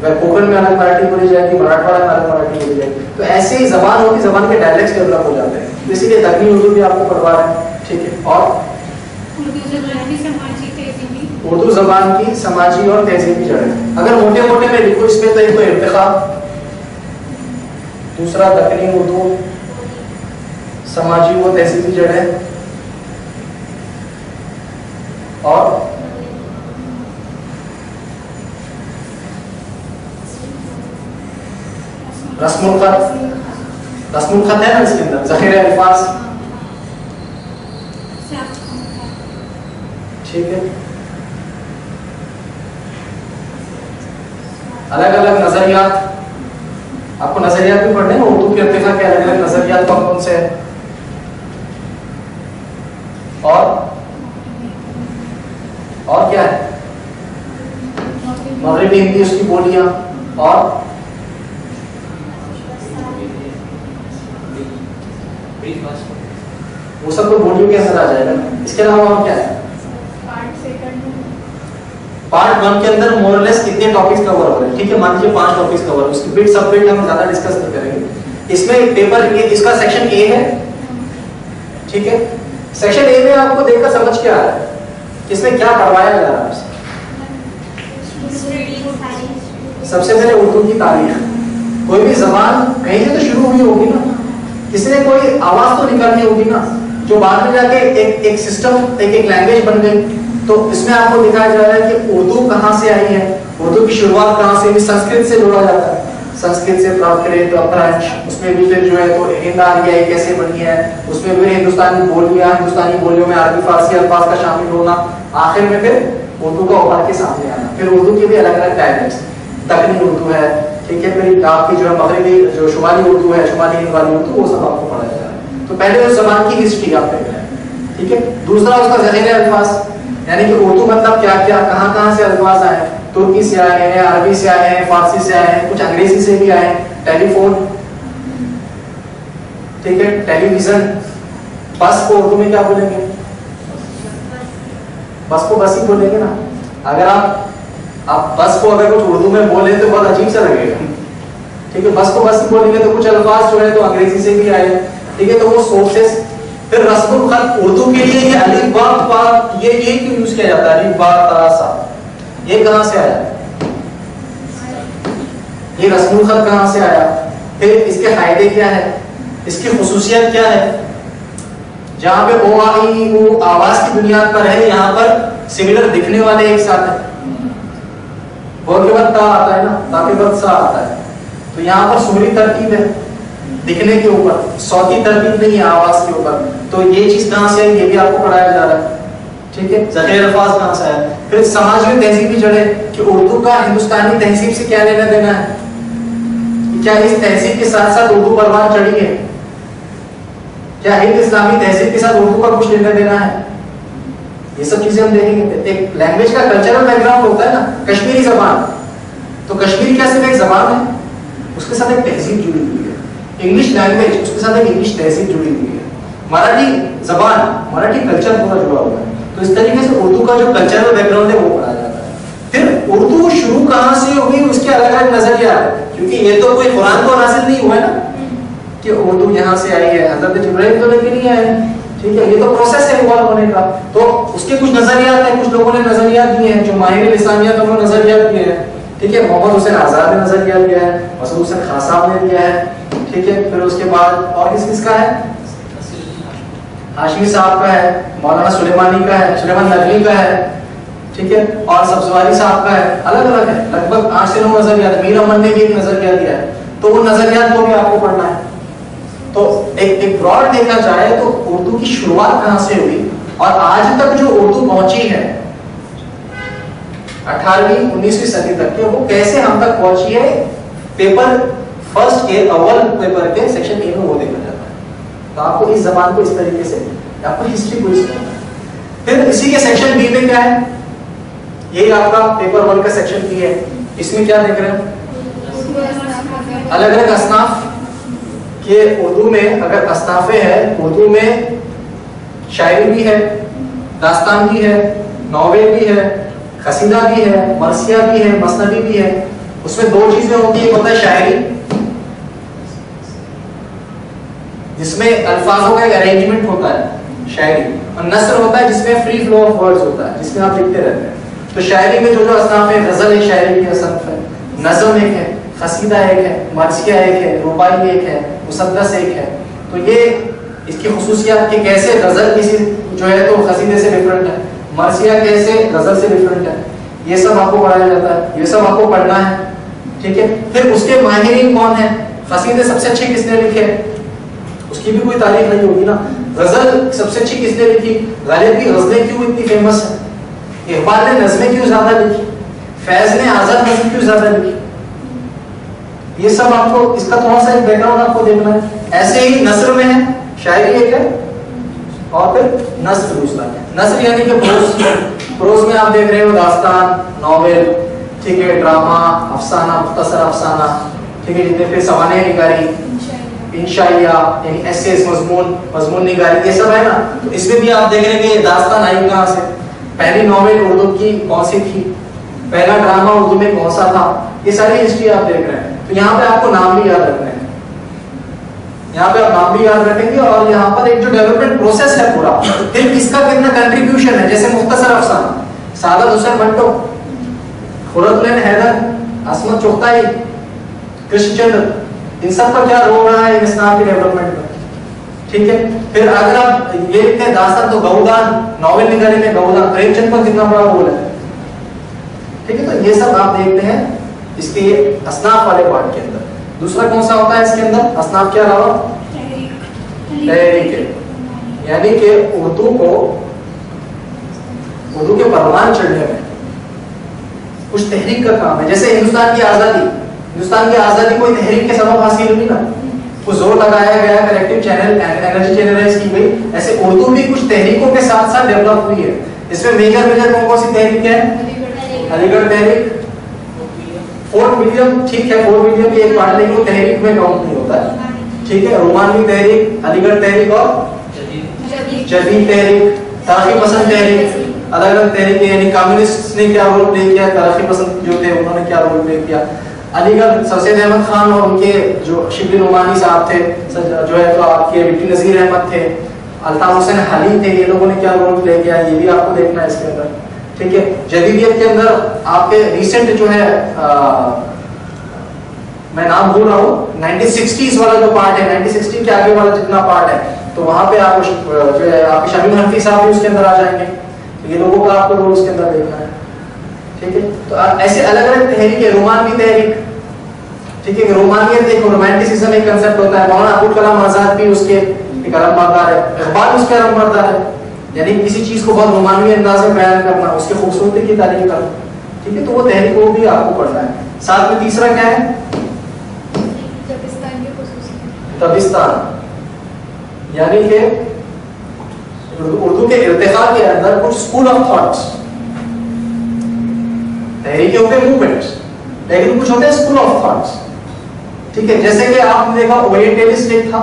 कोकण में अलग मराठी बोली जाएगी, मराठवाड़ा में अलग मराठी बोली जाएगी। तो ऐसे ही जबान होती, जबान के डायलेक्ट्स डेवलप हो जाते हैं, तो इसीलिए दक्कनी उर्दू भी आपको पढ़वा रहे हैं। ठीक है, और उर्दू जबान की समाजी और तहजीबी जड़ें अगर मोटे मोटे में लिखो इसमें, तो एक तो इर्तिखाब, दूसरा दक्कनी उर्दू, समाजी व तहजीबी जड़ें, और रस्मुल खत। रस्मुल खत है ना इसके अंदर, ज़ख़ीरे अल्फाज, ठीक है, अलग अलग नजरियात, आपको नजरियात भी पढ़ने हैं उर्दू के इर्तिखा के अलग अलग नजरियात कौन कौन से हैं, और क्या है, मगरिबी हिंदी उसकी बोलियां, और वो सब तो मॉड्यूल के अंदर आ जाएगा ना। इसके अलावा और क्या है? पार्ट 1 के अंदर मोर और लेस कितने टॉपिक्स कवर हो रहे हैं? ठीक है, मान लीजिए 5 टॉपिक्स कवर, उसकी बिट सब बिट हम ज्यादा डिस्कस नहीं करेंगे। इसमें पेपर ये इसका सेक्शन ए है, ठीक है। सेक्शन ए में आपको देखकर समझ क्या आ रहा है, इसमें क्या पढ़वाया जा रहा है? सबसे पहले उर्दू की तारीख। कोई भी जबान कहीं से तो शुरू हुई होगी ना, किसी ने कोई आवाज तो निकालनी होगी ना, जो बाद में जाके एक सिस्टम एक लैंग्वेज बन गई। तो इसमें आपको दिखाया जा रहा है कि उर्दू कहाँ से आई है, उर्दू की शुरुआत कहाँ से हुई। संस्कृत से जोड़ा जाता है, संस्कृत से प्राकृत फ्रेंच, उसमें भी फिर जो है तो हिंद आर्याई कैसे बनी है, उसमें भी हिंदुस्तानी बोलियां, हिंदुस्तानी बोलियों में अरबी फारसी अल्फाज का शामिल होना, आखिर में फिर उर्दू का उभर के सामने आना। फिर उर्दू के भी अलग अलग डायलेक्ट्स, दक्कनी उर्दू है, ठीक है, फिर आपकी जो है मगरबी जो शुमाली उर्दू है, शुमाली हिंद वाली उर्दू, वो सब आपको पढ़ाया जा रहा है। तो पहले उस जबान की हिस्ट्री आप देख रहे हैं, ठीक है। दूसरा उसका ज़ख़ीरे अल्फाज, यानी कि उर्दू मतलब क्या क्या, कहाँ कहाँ से अल्फाज आए, तुर्की से आए हैं, अरबी से आए हैं, फारसी से आए हैं, कुछ अंग्रेजी से भी आए हैं। टेलीफोन, ठीक है, टेलीविजन। बस को उर्दू में क्या बोलेंगे? बस को बस ही बोलेंगे ना। अगर आप बस को अगर कुछ उर्दू में बोले तो बहुत अजीब सा लगेगा, ठीक है। बस को बस ही बोलेंगे तो कुछ अल्फाज जो है तो अंग्रेजी से भी आए, ठीक है। तो वो सोर्सेस। फिर रस्मुल खत, उर्दू के लिए ये अलिफ बा ता, ये क्यों यूज किया जाता है? अलिफ बा ता सा, ये कहां से आया? ये रस्मुल खत कहां से आया? फिर इसके फायदे क्या है, इसकी खुसूसियत क्या है? जहां पे ओ आ ई ऊ आवाज की बुनियाद पर है, यहाँ पर सिमिलर दिखने वाले एक साथ है। बोल के बाद ता आता है ना, ता के बाद सा आता है, तो यहाँ पर सुमरी तरतीब है दिखने के ऊपर, सौती तरतीब नहीं है आवाज के ऊपर। तो ये चीज कहां से आई, ये भी आपको पढ़ाया जा रहा है, ठीक है। ज़ख़ीरे अल्फाज कहां से आया? फिर समाज में तहजीबी जड़ें, कि उर्दू का हिंदुस्तानी तहजीब से क्या लेना देना है, क्या इस तहजीब के साथ साथ उर्दू परवान चढ़ी है, क्या हिंद इस्लामी तहजीब के साथ उर्दू का कुछ लेना देना है, ये सब चीजें हम देखेंगे। एक लैंग्वेज का कल्चरल बैकग्राउंड होता है ना, कश्मीरी जबान, तो कश्मीरी क्या सिर्फ एक जबान है, उसके साथ एक तहजीब जुड़ी हुई है। इंग्लिश लैंग्वेज, उसके साथ एक इंग्लिश तहजीब जुड़ी हुई है। मराठी जबान, मराठी कल्चर पूरा जुड़ा हुआ है। तो इस तरीके से उर्दू का जो कल्चरल बैकग्राउंड है वो पढ़ाया जाता है। फिर उर्दू शुरू कहाँ से हुई, उसके अलग अलग नजरिया है, क्योंकि ये तो कोई कुरान को नाज़िल नहीं हुआ है ना कि उर्दू यहाँ से आई है, हज़रत जिब्राइल तो लेके नहीं आए, ठीक है। ये तो प्रोसेस है इवॉल्व होने का। तो उसके कुछ नजरियात हैं, कुछ लोगों ने नजरियात दिए हैं, जो माहिर इस्लामियत उन्होंने नजरियात दिए हैं, ठीक है। मोहम्मद हुसैन आजाद ने नजरिया दिया है, मसूद हुसैन खान साहब ने दिया है, ठीक है। फिर उसके बाद और किसका है? हाशमी साहब का है, मौलाना सुलेमानी का है, सुलेमान नदवी का है, ठीक है, और सब्जवारी साहब का है। अलग अलग है, लगभग 8 से 9 नजरियात। मीर अमन ने भी एक नजरिया दिया है, तो वो नजरियात को भी आपको पढ़ना है। तो एक ब्रॉड देखा जाए तो उर्दू की शुरुआत कहां से हुई और आज तक जो उर्दू पहुंची है 18वीं 19वीं सदी तक के, वो कैसे हम तक पहुंची है, पेपर फर्स्ट के अव्वल पेपर के सेक्शन ए में वो देखा जाता है। तो आपको इस जबान को इस तरीके से आपको हिस्ट्री को समझना है। फिर इसी के सेक्शन बी में क्या है, यही आपका पेपर 1 का सेक्शन बी है। इसमें क्या देख रहे हैं? अलग अलग असनाफ के उर्दू में, अगर असनाफे है उर्दू में, शायरी भी है, दास्तान भी है, नॉवेल भी है, कसीदा भी है, मरसिया भी है, मसनवी भी है। उसमें 2 चीजें होती है, एक होता है शायरी जिसमें अल्फाजों का एक अरेंजमेंट होता है शायरी, और नस्र होता है जिसमें फ्री फ्लो ऑफ वर्ड्स होता है, जिसमें आप लिखते रहते हैं। तो शायरी में जो असनाफ है, गजल एक शायरी की असनाफ है, नज़म एक है, कसीदा एक है, मरसिया एक है, रुबाई एक है, मुसद्दस एक है। तो ये इसकी खुसूसियत कि कैसे गजल किसी जो है तो कसीदे से डिफरेंट है, मरसिया कैसे गजल से डिफरेंट है, ये सब आपको पढ़ाया जाता है, ये सब आपको पढ़ना है, ठीक है। फिर उसके माहिरीन कौन है, कसीदे सबसे अच्छे किसने लिखे, उसकी भी कोई तारीफ नहीं होगी ना। गजल सबसे अच्छी किसने लिखी, गालिब की गजलें क्यों इतनी फेमस है, इकबाल ने नज़में क्यों ज्यादा लिखी, फैज ने आजाद नज़म क्यों ज्यादा लिखी, ये सब आपको इसका थोड़ा सा एक बैकग्राउंड आपको देखना है। ऐसे ही नस्र में है, शायरी एक है और फिर नस्र दूसरा है। नस्र यानी कि प्रोज, प्रोज में आप देख रहे हो दास्तान, नॉवेल, ठीक है, ड्रामा, अफसाना, मुख्तसर अफसाना, ठीक है, जितने फिर सवाने निगारी, इंशाइया यानी एसेस, मजमून निगारी, ये सब है ना। तो इसमें भी आप देख रहे हैं कि दास्तान आई कहाँ से, पहली नॉवेल उर्दू की कौन सी थी, पहला ड्रामा उर्दू में कौन सा था, ये सारी हिस्ट्री आप देख रहे हैं। तो यहाँ पे आपको नाम भी याद रखना है, यहाँ पे आप नाम भी याद रखेंगे और यहाँ पर एक जो डेवलपमेंट प्रोसेस है पूरा, फिर इसका कितना कंट्रीब्यूशन है। जैसे मुख्तसर अफसाना, सादा हुसैन मंटो, खुरतुल हैदर, असमत चुगताई, कृष्णचंद्र, इन सब का क्या रोल रहा है इस्लाम के डेवलपमेंट में, ठीक है। फिर अगर आप ये लिखते हैं दास्तान, तो गौदान, नॉवेल निगारी में गौदान, प्रेमचंद का कितना बड़ा रोल है, ठीक है। तो ये सब आप देखते हैं इसके असनाफ वाले पार्ट के अंदर। दूसरा कौन सा होता है इसके अंदर असनाफ, क्या रहा, तहरीक, यानी कि उर्दू के परवान चढ़ने में कुछ तहरीक का काम है। जैसे हिंदुस्तान की आजादी कोई तहरीक के सबब हासिल हुई ना, कुछ जोर लगाया गया, कलेक्टिव चैनल एनर्जी चैनलाइज की गई। ऐसे उर्दू भी कुछ तहरीकों के साथ साथ डेवलप हुई है। इसमें मेजर कौन सी तहरीक है, अलीगढ़ तहरीक, फोर्ट विलियम, ठीक है, फोर्ट विलियम भी एक पार्ट, लेकिन वो तहरीक में काउंट नहीं होता है, ठीक है। रोमानवी तहरीक, अलीगढ़ तहरीक और जदीद तहरीक, तरक्की पसंद तहरीक, अलग अलग तहरीक, यानी कम्युनिस्ट ने क्या रोल प्ले किया, तरक्की पसंद जो थे उन्होंने क्या रोल प्ले किया। अलीगढ़ सरसैद अहमद खान और उनके जो शिबली नुमानी साहब थे, जो है तो आपके बिट्टी नजीर अहमद थे, अल्ताफ हुसैन हली थे, ये लोगों ने क्या रोल प्ले किया, ये भी आपको देखना है इसके अंदर, ठीक है। जदीदियत के अंदर आपके रिसेंट जो है मैं नाम भूल रहा हूँ, 1960s वाला जो पार्ट है, 1960 के आगे वाला जितना पार्ट है, तो वहां पे आपको जो है आपके शमीम हनफी साहब भी उसके अंदर आ जाएंगे। तो ये लोगों का आपको रोल उसके अंदर देखना है, ठीक है। तो ऐसे अलग अलग तहरीक है, रोमानवी तहरीक, ठीक है। रोमानियत एक रोमांटिसिज्म एक कांसेप्ट होता है, मौलाना अबुल कलाम आजाद भी उसके एक अलम बरदार है, इकबाल उसके अलम बरदार है, यानी किसी चीज को बहुत रोमानवी अंदाज में बयान करना, उसकी खूबसूरती की तारीफ करना, ठीक है। तो वो तहरीक को भी आपको पढ़ना है। साथ में तीसरा क्या है, दबिस्तान, यानी कि उर्दू के इर्तिका के अंदर कुछ स्कूल ऑफ थॉट्स, तहरीक होते हैं मूवमेंट्स, लेकिन कुछ होते हैं स्कूल ऑफ थॉट्स, ठीक है। जैसे कि आपने देखा ओरिएंटलिस्ट एक था,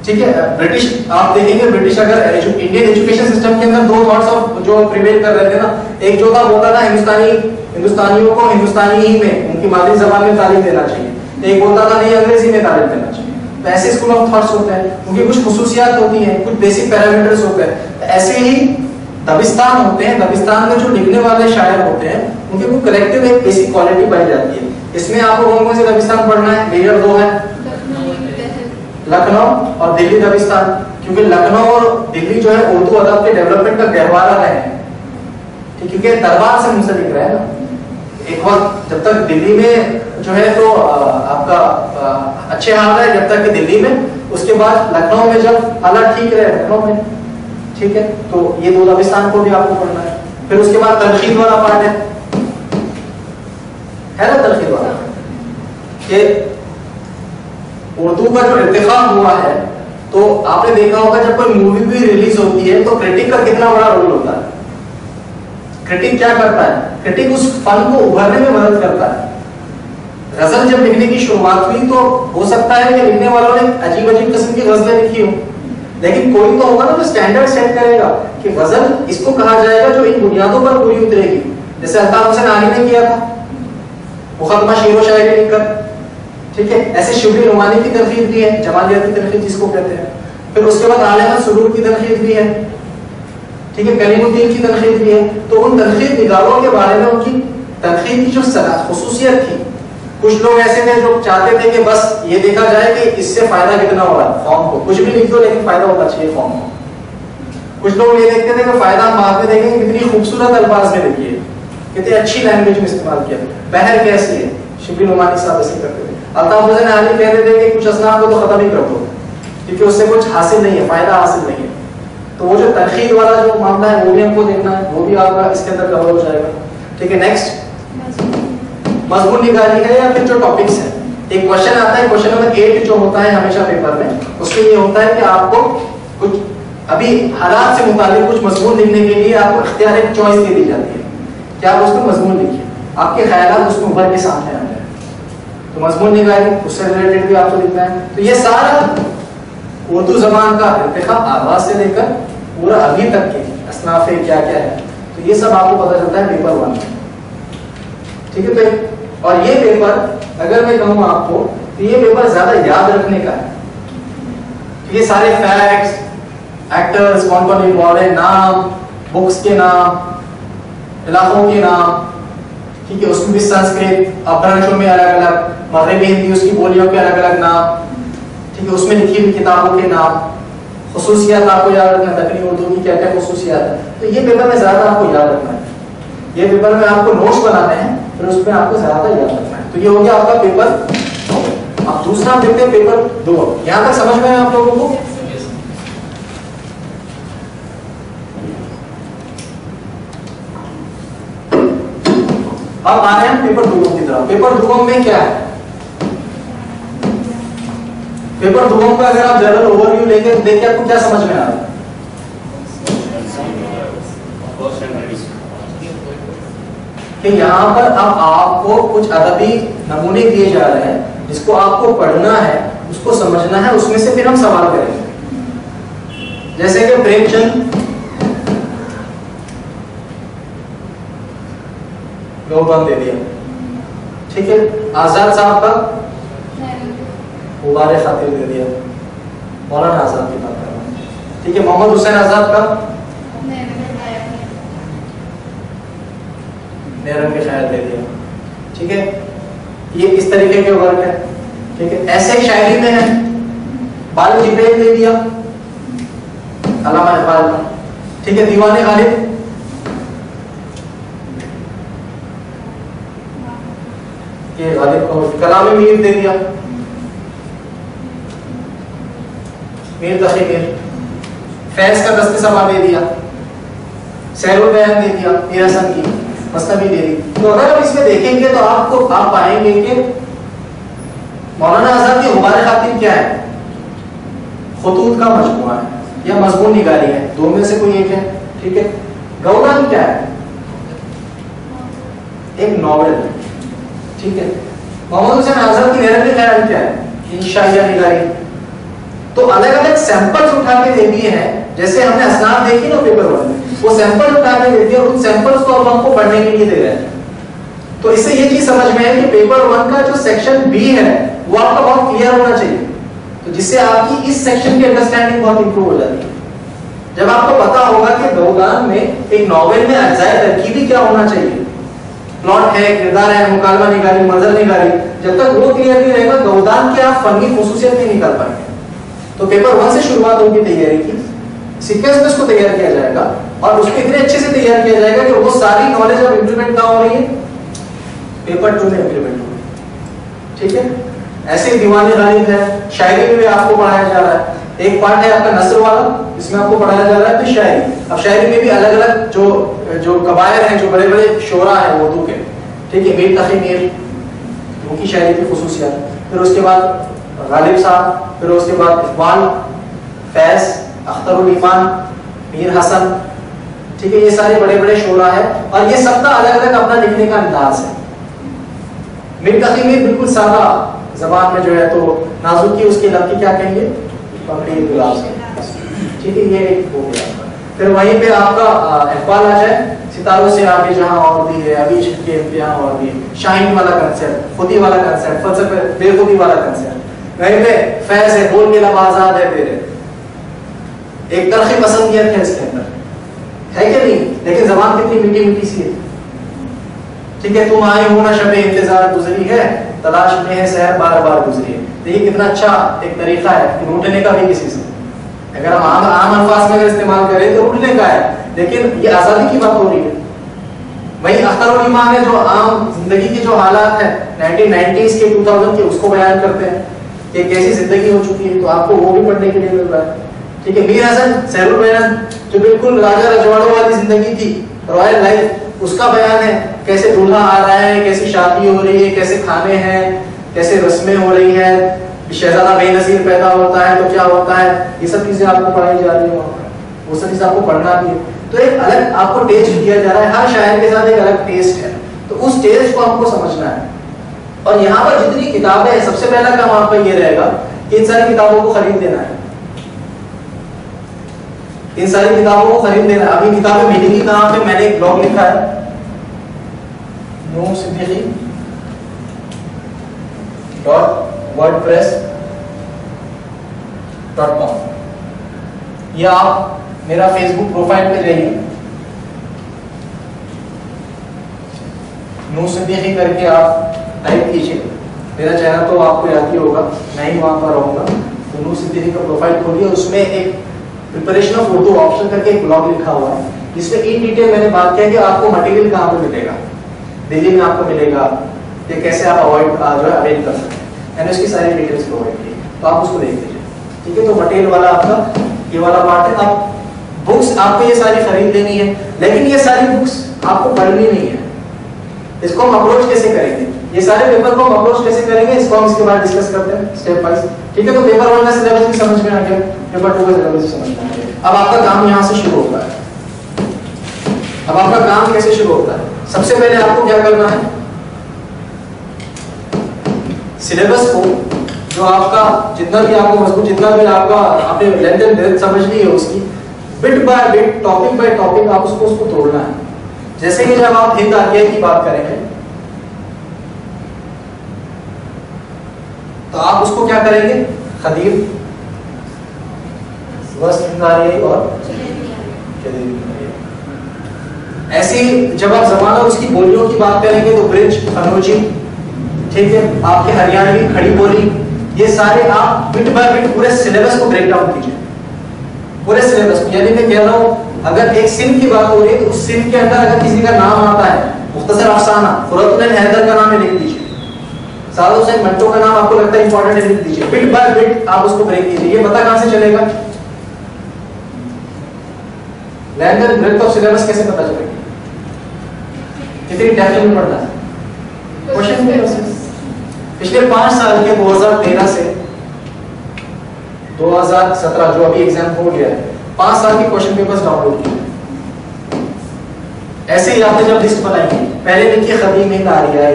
ठीक है। ब्रिटिश आप देखेंगे, ब्रिटिश अगर इंडियन एजुकेशन सिस्टम के अंदर दो थॉट्स ऑफ जो प्रिवेल कर रहे थे ना, एक जो था बोलता था हिंदुस्तानियों को हिंदुस्तानी ही में उनकी मादरी जबान में तालीम देना चाहिए, एक बोलता था नहीं अंग्रेजी में तालीम देना चाहिए। तो ऐसे स्कूल ऑफ थॉट्स होते हैं, उनकी कुछ खुसूसियात होती हैं, कुछ बेसिक पैरामीटर्स होते हैं। तो ऐसे ही दबिस्तान होते हैं, दबिस्तान में जो लिखने वाले शायर होते हैं उनके को कलेक्टिव एक बेसिक क्वालिटी पाई जाती है। इसमें आपको कौन कौन से दबिस्तान पढ़ना है, मेजर दो है, लखनऊ और दिल्ली दबिस्तान, क्योंकि लखनऊ और दिल्ली जो है उर्दू अदब के डेवलपमेंट का गहवारा रहे हैं, क्योंकि दरबार से मुंसलिक रहे ना। एक वक्त जब तक दिल्ली में जो है तो आपका अच्छे हाल रहे जब तक कि दिल्ली में, उसके बाद लखनऊ में जब हालात ठीक रहे लखनऊ में, ठीक है। तो ये दो दबिस्तान को भी आपको पढ़ना है। फिर उसके बाद तलखीद वाला पार्ट है ना, तलखीद वाला कि उर्दू का जो इर्तिखा हुआ है, तो आपने देखा होगा जब कोई मूवी भी रिलीज होती है तो क्रिटिक का कितना बड़ा रोल होता है। क्रिटिक क्या करता है, क्रिटिक उस फन को उभरने में मदद करता है। गजल जब लिखने की शुरुआत हुई तो हो सकता है कि लिखने वालों ने अजीब अजीब किस्म की गजलें लिखी हो, लेकिन कोई तो होगा ना जो स्टैंडर्ड सेट करेगा कि गजल इसको कहा जाएगा जो इन बुनियादों पर पूरी उतरेगी। जैसे अल्ताफ हुसैन आली ने किया था मुकदमा शेर व शायरी लिखकर, ठीक है। ऐसे शिबली नुमानी की तनकीद भी है, जमालियत की तनकीद जिसको कहते हैं। फिर उसके बाद आलम सुरूर की तनकीद भी है, ठीक है, कलीमुद्दीन की तनकीद भी है। तो उन तनकीद निगारों के बारे में उनकी तनकीद की जो खुसूसियत थी, कुछ लोग ऐसे थे जो चाहते थे कि बस ये देखा जाए कि इससे फायदा कितना हो रहा है फॉर्म को, कुछ भी लिख दो लेकिन फायदा होना चाहिए फॉर्म को। कुछ लोग ये देखते थे कि फायदा हम बाद में देखेंगे, कितनी खूबसूरत अल्फाज में लिखी है, कितनी अच्छी लैंग्वेज में इस्तेमाल किया, बहर कैसी है। शिबली नुमानी साहब ऐसे करते थे। अल्ताफ हुसैन आली कहते थे कि कुछ असनाफ को तो खत्म ही कर दो क्योंकि उससे कुछ हासिल नहीं है, फायदा हासिल नहीं है। तो वो जो तनकीद वाला जो मामला है वो भी हमको देखना है, वो भी आपका इसके अंदर कवर हो जाएगा, ठीक है। नेक्स्ट मजमून निगारी है, या फिर जो टॉपिक्स है। एक क्वेश्चन आता है, क्वेश्चन नंबर 8 जो होता है हमेशा पेपर में, उसमें ये होता है कि आपको कुछ अभी हालात से मुताबिक कुछ मजमून लिखने के लिए आपको इख्तियार एक चॉइस दे दी जाती है कि आप उसमें मजमून लिखिए, आपके ख्यालात उसमें उभर के सामने आ जाए। तो मजमून निगारी उससे रिलेटेड भी आपको लिखना है। तो ये सारा उर्दू जबान का इर्तिका आगाज से लेकर पूरा अभी तक के असनाफे क्या क्या है, तो ये सब आपको पता चलता है पेपर 1 में। ठीक है, तो और ये पेपर अगर मैं कहूँ आपको तो ये पेपर ज्यादा याद रखने का है। ये सारे फैक्ट्स, एक्टर्स कौन कौन इन्वॉल्व है, नाम, बुक्स के नाम, इलाकों के नाम, ठीक है, उसमें भी संस्कृत अपभ्रंशों में अलग अलग, मगरबी हिंदी उसकी बोलियों के अलग अलग नाम, ठीक है, उसमें लिखी हुई किताबों के नाम, खुसूसियात आपको याद रखना, दक्कनी उर्दू की क्या क्या खुसूसियात है। तो ये पेपर में ज्यादा आपको याद रखना है, ये पेपर में आपको नोट्स बनाने हैं, फिर उसमें आपको ज्यादा याद रखना है। तो ये हो गया आपका पेपर। अब दूसरा देखते हैं पेपर 2। यहाँ तक समझ में है आप लोगों को? अब आ रहे हैं पेपर 2 की तरफ। पेपर 2 में क्या है? पेपर 2 का अगर आप जनरल ओवरव्यू लेंगे तो देखिए आपको क्या समझ में आ रहा है। कि यहाँ पर अब आपको कुछ अदबी नमूने दिए जा रहे हैं जिसको आपको पढ़ना है, उसको समझना है, उसमें से फिर हम सवाल करेंगे। जैसे कि प्रेमचंद गौतम दे दिया, ठीक है, आजाद साहब का गुब्बारे खातिर दे दिया, मौलाना आजाद की बात कर रहा हूं, ठीक है, मोहम्मद हुसैन आजाद का नेरन के शायर दे दिया, ठीक है, ये इस तरीके के वर्क है, ठीक है। ऐसे ही शायरी में है, बाल जिब्रेल दे दिया अल्लामा इकबाल का, ठीक है, दीवाने गालिब, ये गालिब को कलाम मीर दे दिया, मीर तकी मीर, फैज का दस्ते सबा दे दिया, सैरुल बयान दे दिया, मीर हसन की मसनवी दे दी। तो अगर हम इसमें देखेंगे तो आप पाएंगे कि मौलाना आजाद की गुब्बारे खातिर क्या है? खुतूत का मजमूआ है या मजमून निगारी है, दो में से कोई एक है, ठीक है। गौरान क्या है? एक नॉवेल, ठीक है। मोहम्मद हुसैन आजाद की नेरन के ख्याल क्या है? इंशाइया निगारी। तो अलग अलग सैंपल्स उठा के दे दिए हैं, जैसे हमने असनाद देखी ना पेपर 1 में, वो सैंपल उठा के दे दिए और उन सैंपल्स को अब हमको पढ़ने के लिए दे रहे हैं। तो इससे ये चीज समझ में है कि पेपर 1 का जो सेक्शन बी है वो आपका बहुत क्लियर होना चाहिए, तो जिससे आपकी इस सेक्शन की अंडरस्टैंडिंग बहुत इंप्रूव हो जाती है। जब आपको पता होगा कि गौदान में एक नॉवेल में अज्जाए तरकीबी क्या होना चाहिए, प्लॉट है, किरदार है, मुकालमा निगारी, मंजर निगारी, जब तक वो क्लियर नहीं रहेगा गौदान की आप फनी खुसूसियत नहीं निकाल पाएंगे। तो पेपर 1 से शुरुआत होगी तैयारी की, सीक्वेंस में इसको तैयार किया जाएगा और उसको इतने अच्छे से तैयार किया जाएगा कि वो सारी नॉलेज अब इंप्लीमेंट कहाँ हो रही है? पेपर 2 में इंप्लीमेंट हो रही है, ठीक है। ऐसे दीवाने गालिब है, शायरी में भी आपको पढ़ाया जा रहा है। एक पार्ट है आपका नस्र वाला, इसमें आपको पढ़ाया जा रहा है फिर शायरी। अब शायरी में भी अलग अलग जो कबायर हैं, जो बड़े बड़े शोरा हैं उर्दू के, ठीक है, मीर तकी मीर, उनकी शायरी की खुसूसियात, फिर उसके बाद गालिब साहब, फिर उसके बाद इकबाल, फैज, अख्तरुल ईमान, मीर हसन, ठीक है, ये सारे बड़े बड़े शोरा है और ये सबका अलग अलग अपना लिखने का अंदाज है। मीर तकी मीर बिल्कुल सादा जबान में जो है, तो नाजुक की उसके लब की क्या कहेंगे? पकड़ी गुलाब से, ठीक है, ये एक हो गया। फिर वहीं पे आपका इकबाल आ जाए, सितारों से आगे जहां और भी है, अभी के इम्तिहान और भी, शाहीन वाला कंसेप्ट, खुदी वाला कंसेप्ट, फलसफे बेखुदी वाला कंसेप्ट। वहीं पे फैज है, बोल के लब आजाद है, तेरे एक तरह की पसंदियत है इसके अंदर, है कि नहीं? लेकिन जबान कितनी मीठी मीठी सी है, ठीक है। तुम आए हो ना शबे इंतजार गुजरी है, तलाश में है शहर बार बार गुजरी है। देखिए कितना अच्छा एक तरीका है कि रूठने का भी किसी से, अगर हम आम अल्फाज में अगर इस्तेमाल करें तो रूठने का है, लेकिन ये आजादी की बात हो रही है। वही अख्तरुल ईमान है, जो आम जिंदगी के जो हालात है 1990s के 2000 के, उसको बयान करते हैं कि कैसी जिंदगी हो चुकी है, तो आपको वो भी पढ़ने के लिए मिल रहा है, ठीक है। मीर हसन, सैरुल बयान, जो बिल्कुल राजा रजवाड़ों वाली जिंदगी थी, रॉयल लाइफ, उसका बयान है, कैसे दूल्हा आ रहा है, कैसी शादी हो रही है, कैसे खाने हैं, कैसे रस्में हो रही है, शहजादा बेनजीर पैदा होता है तो क्या होता है, ये सब चीजें आपको पढ़ाई जा रही है, वो सब चीजें आपको पढ़ना भी है। तो एक अलग आपको टेस्ट दिया जा रहा है, हर शायर के साथ एक अलग टेस्ट है, तो उस टेस्ट को आपको समझना है, और यहाँ पर जितनी किताबें हैं, सबसे पहला काम आपका ये रहेगा कि इन सारी किताबों को खरीद लेना है। इन सारी किताबों को खरीद लेना है। अभी किताबें मिलेंगी कहाँ पे? मैंने एक ब्लॉग लिखा है newsiddiqui.wordpress.com। ये आप मेरा फेसबुक प्रोफाइल पे जाइए, नू सिद्दीकी करके आप टाइप कीजिए। मेरा चैनल तो आपको याद ही होगा, मैं ही वहां पर रहूंगा। तो नू सिद्दीकी का प्रोफाइल खोलिए, उसमें एक प्रिपरेशन ऑफ उर्दू ऑप्शन करके एक ब्लॉग लिखा हुआ है, जिसमें इन डिटेल मैंने बात किया कि आपको मटेरियल कहाँ पे मिलेगा, दिल्ली में आपको मिलेगा, ये कैसे आप अवॉइड जो है अवेल कर सकते हैं, मैंने उसकी सारी डिटेल्स प्रोवाइड की, तो आप उसको देख लीजिए। ठीक है, तो मटेरियल वाला आपका ये वाला पार्ट है। अब बुक्स आपको ये सारी खरीद लेनी है, लेकिन ये सारी बुक्स आपको पढ़नी नहीं है। इसको हम अप्रोच कैसे करेंगे, ये सारे पेपर को हम अप्रोच कैसे करेंगे, इसको हम इसके बाद डिस्कस करते हैं स्टेप बाय। ठीक है, तो पेपर 1 का सिलेबस भी समझ में आ गया, पेपर 2 का सिलेबस भी समझ में आ गया। अब आपका काम यहाँ से शुरू होता है। अब आपका काम कैसे शुरू होता है? सबसे पहले आपको क्या करना है, सिलेबस को जो आपका जितना भी आपको मजबूत, जितना भी आपका आपने लेंथ एंड ब्रेड्थ समझ ली है, उसकी bit by bit, topic by topic आप उसको तोड़ना है। जैसे कि जब आप हिंद आर्या की बात करेंगे तो आप उसको क्या करेंगे, खदीर, वस्त हिंद आर्या और ऐसे जब आप जमाना उसकी बोलियों की बात करेंगे तो ब्रिज, कनौजी, ठीक है, आपके हरियाणवी, खड़ी बोली, ये सारे आप बिट बाय बिट पूरे सिलेबस को ब्रेक डाउन कीजिए, पूरे सिलेबस को। यानी मैं कह रहा हूं अगर एक सिंध की बात हो रही है तो उस सिंध के अंदर अगर किसी का नाम आता है, मुख्तसर अफसाना, फुरतुल हैदर का नाम है, लिख दीजिए। साद हुसैन मंटो का नाम आपको लगता है इंपॉर्टेंट है, लिख दीजिए। बिट बाय बिट आप उसको ब्रेक कीजिए। ये पता कहां से चलेगा, length and breadth of syllabus कैसे पता चलेगा, कितनी डेप्थ में पढ़ना है। क्वेश्चन पिछले 5 साल के 2013 से 2017 जो अभी एग्जाम हो गया है, 5 साल के क्वेश्चन पेपर्स डाउनलोड किए। ऐसे ही आपने जब लिस्ट बनाई, पहले देखिए खदीम हिंद आर्या,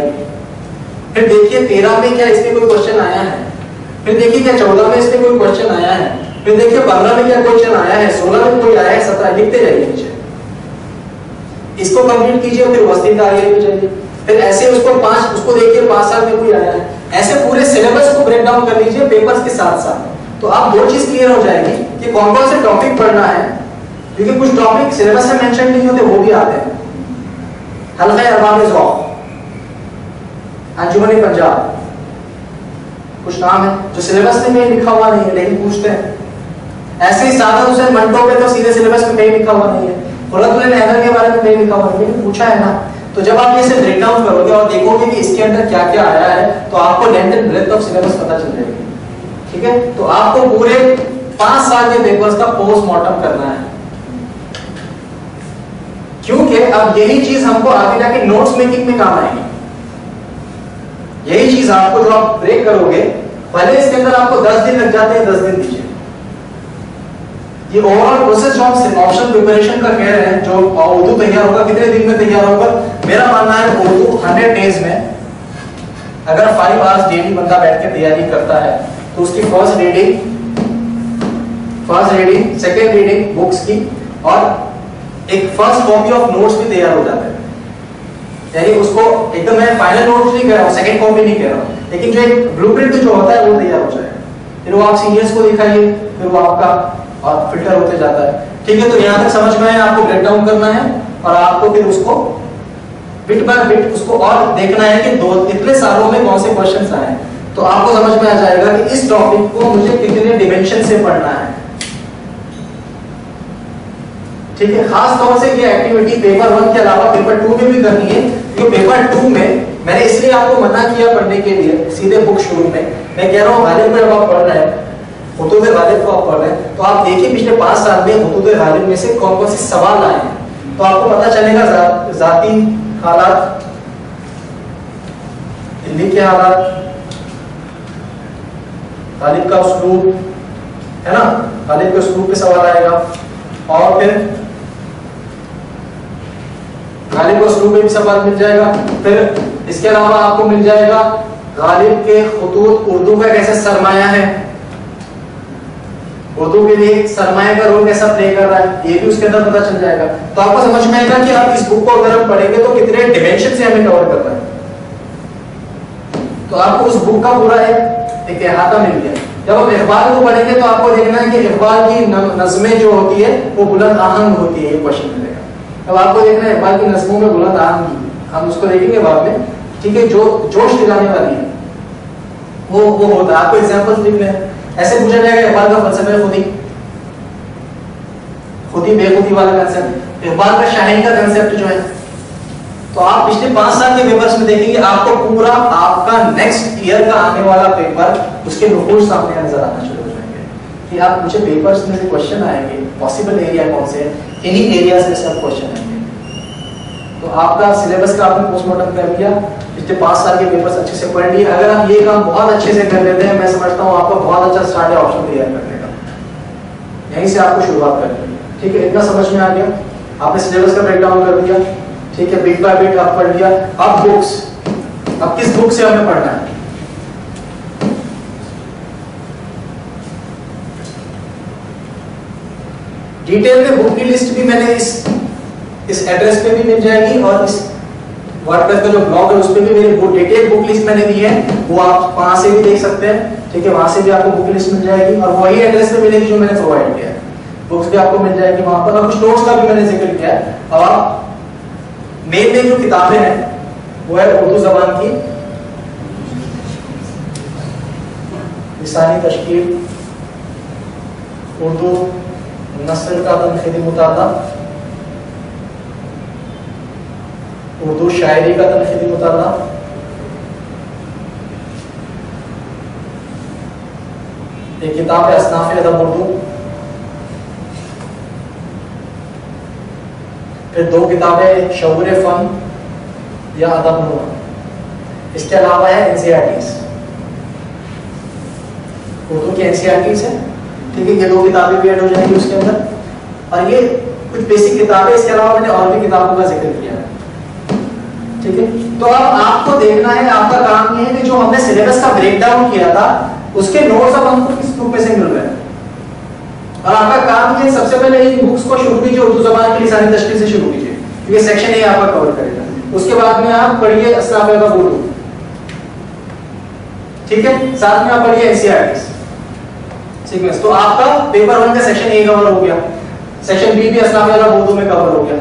फिर देखिए 13 में क्या इसमें कोई क्वेश्चन आया है, फिर देखिए क्या 14 में इसमें कोई क्वेश्चन आया है, फिर देखिए 15 में क्या क्वेश्चन आया है, 16 में कोई आया है, 17, लिखते जाइए नीचे। इसको कंप्लीट कीजिए, फिर वस्तीत आर्या पे जाइए, फिर ऐसे उसको देखिए 5 साल में कोई आया है। ऐसे पूरे सिलेबस को ब्रेक डाउन कर लीजिए पेपर्स के साथ साथ, तो आप 2 चीज क्लियर हो जाएगी कि कौन कौन से टॉपिक पढ़ना है, क्योंकि कुछ टॉपिक सिलेबस में मेंशन नहीं होते, वो भी आते हैं। हल्का अरबाब ज़ौक़, अंजुमन पंजाब, कुछ नाम है जो सिलेबस में लिखा हुआ नहीं है लेकिन पूछते हैं। ऐसे ही सादा हुसैन मंटो पे तो सीधे सिलेबस में कहीं लिखा हुआ नहीं है, फुरतुल हैदर के बारे में कहीं लिखा हुआ नहीं है, पूछा है ना। तो जब आप इसे ब्रेक डाउन करोगे और देखोगे कि इसके अंदर क्या क्या आया है, तो आपको length and breadth of syllabus पता चल जाएगी। ठीक है, तो आपको पूरे 5 साल के पेपर्स का पोस्टमार्टम करना है, क्योंकि अब यही चीज हमको आगे जाके नोट्स मेकिंग में काम आएगी। यही चीज आपको जो आप ब्रेक करोगे, भले इसके अंदर आपको 10 दिन लग जाते हैं, 10 दिन दीजिए। ये ओवरऑल प्रोसेस जो हम ऑप्शन प्रिपरेशन का कह रहे हैं, जो उर्दू तैयार होगा, कितने दिन में तैयार होगा? मेरा मानना है उर्दू 100 डेज में, अगर 5 आवर्स डेली बंदा बैठ के तैयारी करता है तो उसकी first reading, second reading books की और एक फर्स्ट कॉपी ऑफ नोट्स भी तैयार हो जाता है। यानी उसको एकदम मैं फाइनल नोट्स नहीं कह रहा हूँ, सेकेंड कॉपी नहीं कह रहा हूँ, लेकिन जो एक ब्लूप्रिंट जो होता है वो तैयार हो जाएगा। फिर वो आप सीनियर्स को दिखाइए, फिर वो आपका और फिल्टर होते जाता है। ठीक है, तो यहाँ तक समझ में आया, आपको ब्रेक डाउन करना है और आपको फिर उसको बिट बाय बिट उसको और देखना है कि इतने सालों में कौन से क्वेश्चंस आए हैं। तो आपको समझ में आ जाएगा कि इस टॉपिक को मुझे कितने डिमेंशन से पढ़ना है। ठीक है, खास तौर से ये एक्टिविटी पेपर 1 के अलावा पेपर 2 में भी करनी है, क्योंकि पेपर 2 में मैंने इसलिए आपको मना किया पढ़ने के लिए सीधे बुक शुरू में। मैं कह रहा हूँ गालिब में जब आप पढ़ रहे हैं, हुदूद गालिब को आप पढ़ रहे हैं, तो आप देखिए पिछले 5 साल में हुदूद गालिब में से कौन कौन से सवाल आए हैं, तो आपको पता चलेगा जाती हालात, दिल्ली के हालात, गालिब का उस्लूब है ना, गालिब के उस्लूब पे सवाल आएगा, और फिर गालिब को उस्लूब में भी सवाल मिल जाएगा, फिर इसके अलावा आपको मिल जाएगा गालिब के खुतूत उर्दू का कैसे सरमाया है, उर्दू के लिए सरमाया का रोल कैसा प्ले कर रहा है, ये भी उसके अंदर पता चल जाएगा। तो आपको समझ में आएगा कि आप इस बुक को अगर हम पढ़ेंगे तो कितने डिमेंशन से हमें कवर करना है। तो आपको उस बुक का पूरा एक अहाता मिल गया। जब आप इकबाल को पढ़ेंगे तो आपको देखना है कि इकबाल की नज़में जो होती है वो बुलंद आहंग होती है, ये क्वेश्चन मिलेगा। अब आपको देखना है इकबाल की नज़मों में बुलंद आहंगी, हम उसको देखेंगे बाद में, ठीक है, जो जोश दिलाने वाली है वो होता है। आपको एग्जांपल्स लिखने हैं, ऐसे पूछा जाएगा इकबाल का फलसफा खुदी बेखुदी वाला कंसेप्ट, इकबाल का शायरी का कंसेप्ट जो है। तो आप पिछले 5 साल के पेपर्स में देखेंगे आपको पूरा आपका नेक्स्ट ईयर का आने वाला पेपर उसके नुकूर सामने नजर आना शुरू हो जाएंगे कि आप मुझे पेपर्स में से क्वेश्चन आएंगे, पॉसिबल एरिया कौन से हैं, इन्हीं एरियाज में सब क्वेश्चन आएंगे। तो आपका सिलेबस का आपने पोस्टमार्टम कर लिया, पिछले 5 साल के पेपर्स अच्छे से पढ़ लिए। अगर आप ये काम बहुत अच्छे से कर लेते हैं, मैं समझता हूँ आपका बहुत अच्छा स्टार्ट है ऑप्शन तैयार करने का, यहीं से आपको शुरुआत करनी है। ठीक है, इतना समझ में आ गया, आपने सिलेबस का ब्रेकडाउन कर दिया, ठीक है, बिट बाय बिट आप पढ़ लिया। अब बुक्स, अब किस बुक से हमें पढ़ना है? डिटेल में बुक की लिस्ट भी मैंने इस एड्रेस पे भी मिल जाएगी और इस वर्डप्रेस का जो ब्लॉग है उस पे भी मेरी डिटेल बुक लिस्ट मैंने दी है, वो आप वहां से भी देख सकते हैं। ठीक है, वहां से भी आपको बुक लिस्ट मिल जाएगी और वही एड्रेस पे मिलेगी जो मैंने प्रोवाइड किया है। बुक्स भी आपको मिल जाएगी वहां पर, और कुछ नोट्स का भी मैंने जिक्र किया है। अब आप मेन जो किताबें हैं वो है उर्दू जबान की लिसानी तशकील, उर्दू नस्ल का तनकीदी मुताला, उर्दू शायरी का तनकीदी मुताला, एक किताब है असनाफ अदब उर्दू, फिर 2 किताबें शऊर फन या अदब नुमा। इसके अलावा है एनसीईआरटीज, उर्दू की एनसीईआरटीज है। ठीक है, ये 2 किताबें भी ऐड हो जाएंगी उसके अंदर, और ये कुछ बेसिक किताबें। इसके अलावा मैंने और भी किताबों का जिक्र किया है। ठीक है, तो अब आपको देखना है, आपका काम ये है कि जो हमने सिलेबस का ब्रेकडाउन किया था उसके नोट्स अब हमको किस बुक में से मिल रहे हैं, और आपका काम ये सबसे पहले इन बुक्स को शुरू कीजिए, उर्दू ज़बान की लिसानी तशकील से शुरू कीजिए, क्योंकि सेक्शन ए आपका कवर करेगा। उसके बाद में आप पढ़िए असनाफ अदब उर्दू, ठीक है, साथ में आप पढ़िए एनसीईआरटीज सीक्वेंस। तो आपका पेपर 1 का सेक्शन ए कवर हो गया, सेक्शन बी भी असनाफ अदब उर्दू में कवर हो गया।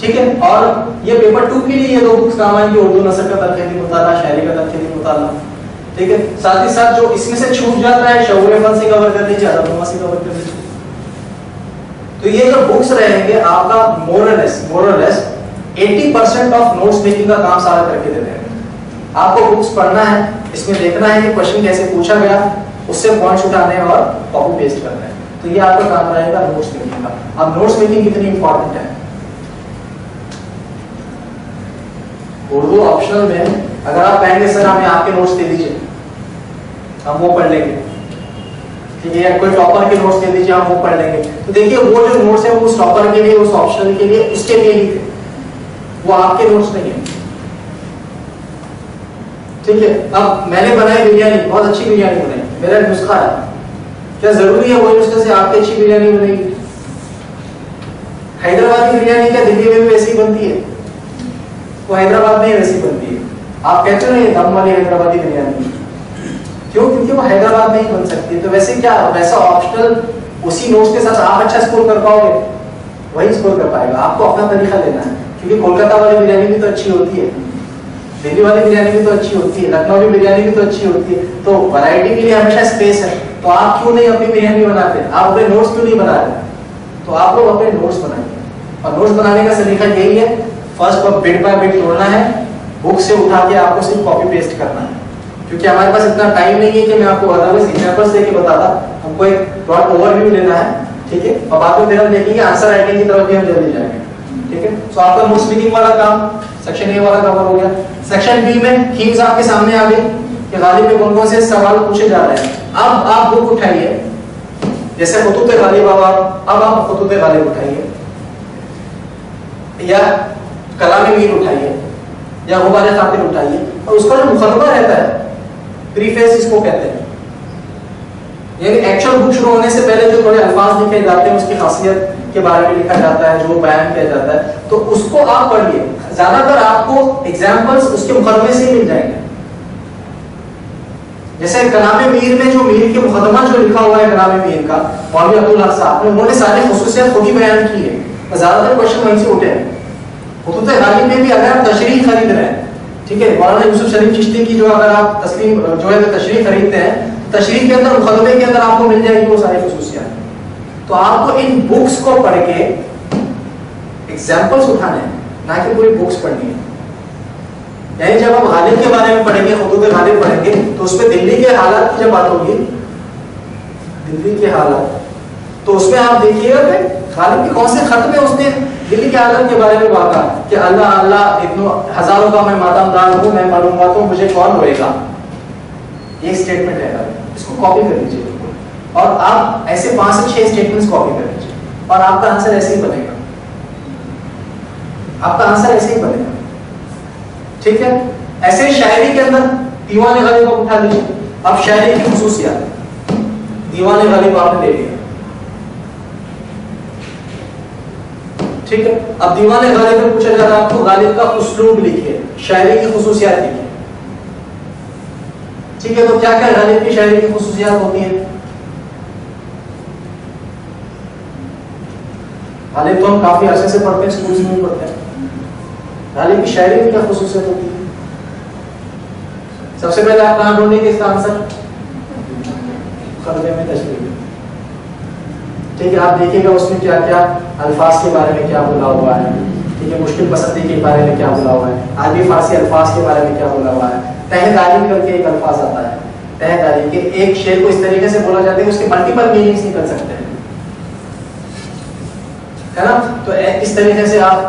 ठीक है, और ये पेपर 2 के लिए ये 2 बुक्स काम आएंगी, उर्दू नस्ल का तनकीदी मुताला, शायरी का तनकीदी मुताला। ठीक है, साथ ही साथ जो इसमें से छूट जाता है शऊर फन से कवर कर लीजिए, अदब नुमा से कवर कर लीजिए। तो ये जो बुक्स रहेंगे आपका मोरलेस 80% ऑफ नोट्स मेकिंग का काम सारा करके दे देंगे। आपको बुक्स पढ़ना है, इसमें देखना है कि क्वेश्चन कैसे पूछा गया, उससे पॉइंट्स उठाने हैं और कॉपी पेस्ट करना है। तो ये आपका काम रहेगा नोट्स मेकिंग का। अब नोट्स मेकिंग कितनी इंपॉर्टेंट है, उर्दू ऑप्शनल में अगर आप कहेंगे सर हमें आपके नोट्स दे दीजिए, हम वो पढ़ लेंगे, ठीक है, या कोई टॉपर के नोट्स दे दीजिए, हम वो पढ़ लेंगे। तो देखिए वो जो नोट्स है वो उस टॉपर के लिए, उस ऑप्शनल के लिए, उसके लिए ही थे, वो आपके नोट्स नहीं है। ठीक है, अब मैंने बनाई बिरयानी, बहुत अच्छी बिरयानी बनाई, मेरा नुस्खा है, क्या जरूरी है वही नुस्खे से आपकी अच्छी बिरयानी बनेगी? हैदराबाद की बिरयानी क्या दिल्ली में भी वैसी बनती है? वो हैदराबाद में वैसी बनती है। आप कहते हो ना ये दम वाली हैदराबादी बिरयानी, क्यों? क्योंकि वो हैदराबाद में ही बन सकती है। तो वैसे क्या, वैसा ऑप्शनल उसी नोट्स के साथ आप अच्छा स्कोर कर पाओगे, वही स्कोर कर पाएगा। आपको अपना तरीका लेना है, क्योंकि कोलकाता वाली बिरयानी भी तो अच्छी होती है, दिल्ली वाली बिरयानी भी तो अच्छी होती है, लखनऊ की बिरयानी भी तो अच्छी होती है। तो वैरायटी के लिए हमेशा स्पेस है। तो आप क्यों नहीं अपनी बिरयानी बनाते, आप अपने नोट्स क्यों नहीं बना रहे? तो आप लोग अपने नोट्स बनाइए, और नोट्स बनाने का तरीका यही है, फर्स्ट बिट बाय बिट तोड़ना है, बुक से उठा के आपको सिर्फ कॉपी पेस्ट करना है। क्योंकि हमारे पास इतना टाइम नहीं है कि मैं आपको अदरवाइज एग्जांपल्स देके बताता, हमको एक ब्रॉड ओवरव्यू लेना है, ठीक है, और बाद में फिर हम देखेंगे आंसर राइटिंग की तरफ भी हम जल्दी जाएंगे। ठीक है, तो आपका नोट्स मेकिंग वाला काम सेक्शन ए वाला कवर हो गया। सेक्शन बी में थीम्स आपके सामने आ गई कि गालिब में कौन कौन से सवाल पूछे जा रहे हैं। अब आप बुक उठाइए, जैसे खुतूत गालिब, अब आप खुतूत गालिब उठाइए, या कलाम मीर उठाइए, या गुबारे खातिर उठाइए, और उसका जो मुकदमा रहता है, प्रीफेस इसको कहते हैं, यानी एक्चुअल बुक शुरू होने से पहले जो थोड़े अल्फाज लिखे जाते हैं, उसकी खासियत के बारे में लिखा जाता है, जो बयान किया जाता है, तो उसको आप पढ़िए। ज्यादातर आपको एग्जाम्पल्स उसके मुकदमे से ही मिल जाएंगे। जैसे कलाम मीर में जो मीर के मुकदमा जो लिखा हुआ है कलाम मीर का, मौलवी अब्दुल हक साहब ने, उन्होंने सारी खुसूसियत खुद ही बयान की है, ज्यादातर क्वेश्चन वहीं से उठे हैं। हुतूत गालिब में भी अगर आप तशरीह खरीद रहे हैं, ठीक है, मौलाना यूसुफ शरीफ चिश्ती की जो अगर आप तस्लीम जो है तशरीह खरीदते हैं, तशरीह के अंदर मुकदमे के अंदर आपको मिल जाएगी वो सारी खुसूसियात। तो आपको इन बुक्स को पढ़ के एग्जाम्पल्स उठाने हैं, ना कि पूरी बुक्स पढ़नी है। यानी जब आप गालिब के बारे में पढ़ेंगे, हुदूद गालिब पढ़ेंगे, तो उसमें दिल्ली के हालात की जब बात होगी, दिल्ली के हालात, तो उसमें आप देखिएगा गालिब के कौन से खत में उसने दिल्ली के हालत के बारे में बात कहा कि अल्लाह अल्लाह इतनों हजारों का मैं मातमदार हूं, मैं मरूंगा तो मुझे कौन रोएगा। ये स्टेटमेंट है, इसको कॉपी कर लीजिए और आप ऐसे 5 से 6 स्टेटमेंट्स कॉपी कर लीजिए और आपका आंसर ऐसे ही बनेगा, आपका आंसर ऐसे ही बनेगा, ठीक है। ऐसे शायरी के अंदर दीवान गालिब को उठा लीजिए। अब शायरी की खुसूसियात, दीवान गालिब आपने ले लिया, ठीक है। अब दीवान गालिब में पूछा जा रहा है आपको गालिब का उस्लूब लिखिए, शायरी की खुसूसियात लिखिए, ठीक है। तो क्या क्या गालिब की शायरी की खुसूसियात होती है? गालिब तो हम काफी अरसे से पढ़ते हैं, स्कूल में भी पढ़ते हैं। गालिब की शायरी में क्या खुसूसियत होती है? सबसे पहले आप कहां ढूंढेंगे इसका आंसर? खरजे में तशरीह, ठीक है। आप देखिएगा उसमें क्या क्या अल्फाज के बारे में क्या बोला हुआ है, ठीक है। मुश्किल पसंदी के बारे में क्या बोला हुआ है, अरबी फारसी अल्फाज के बारे में क्या बोला हुआ है। तहदारी करके एक अल्फाज आता है, तहदारी के एक शेर को इस तरीके से बोला जाता है कि उसके मल्टीपल मीनिंग्स निकल सकते हैं, है ना। तो इस तरीके से आप,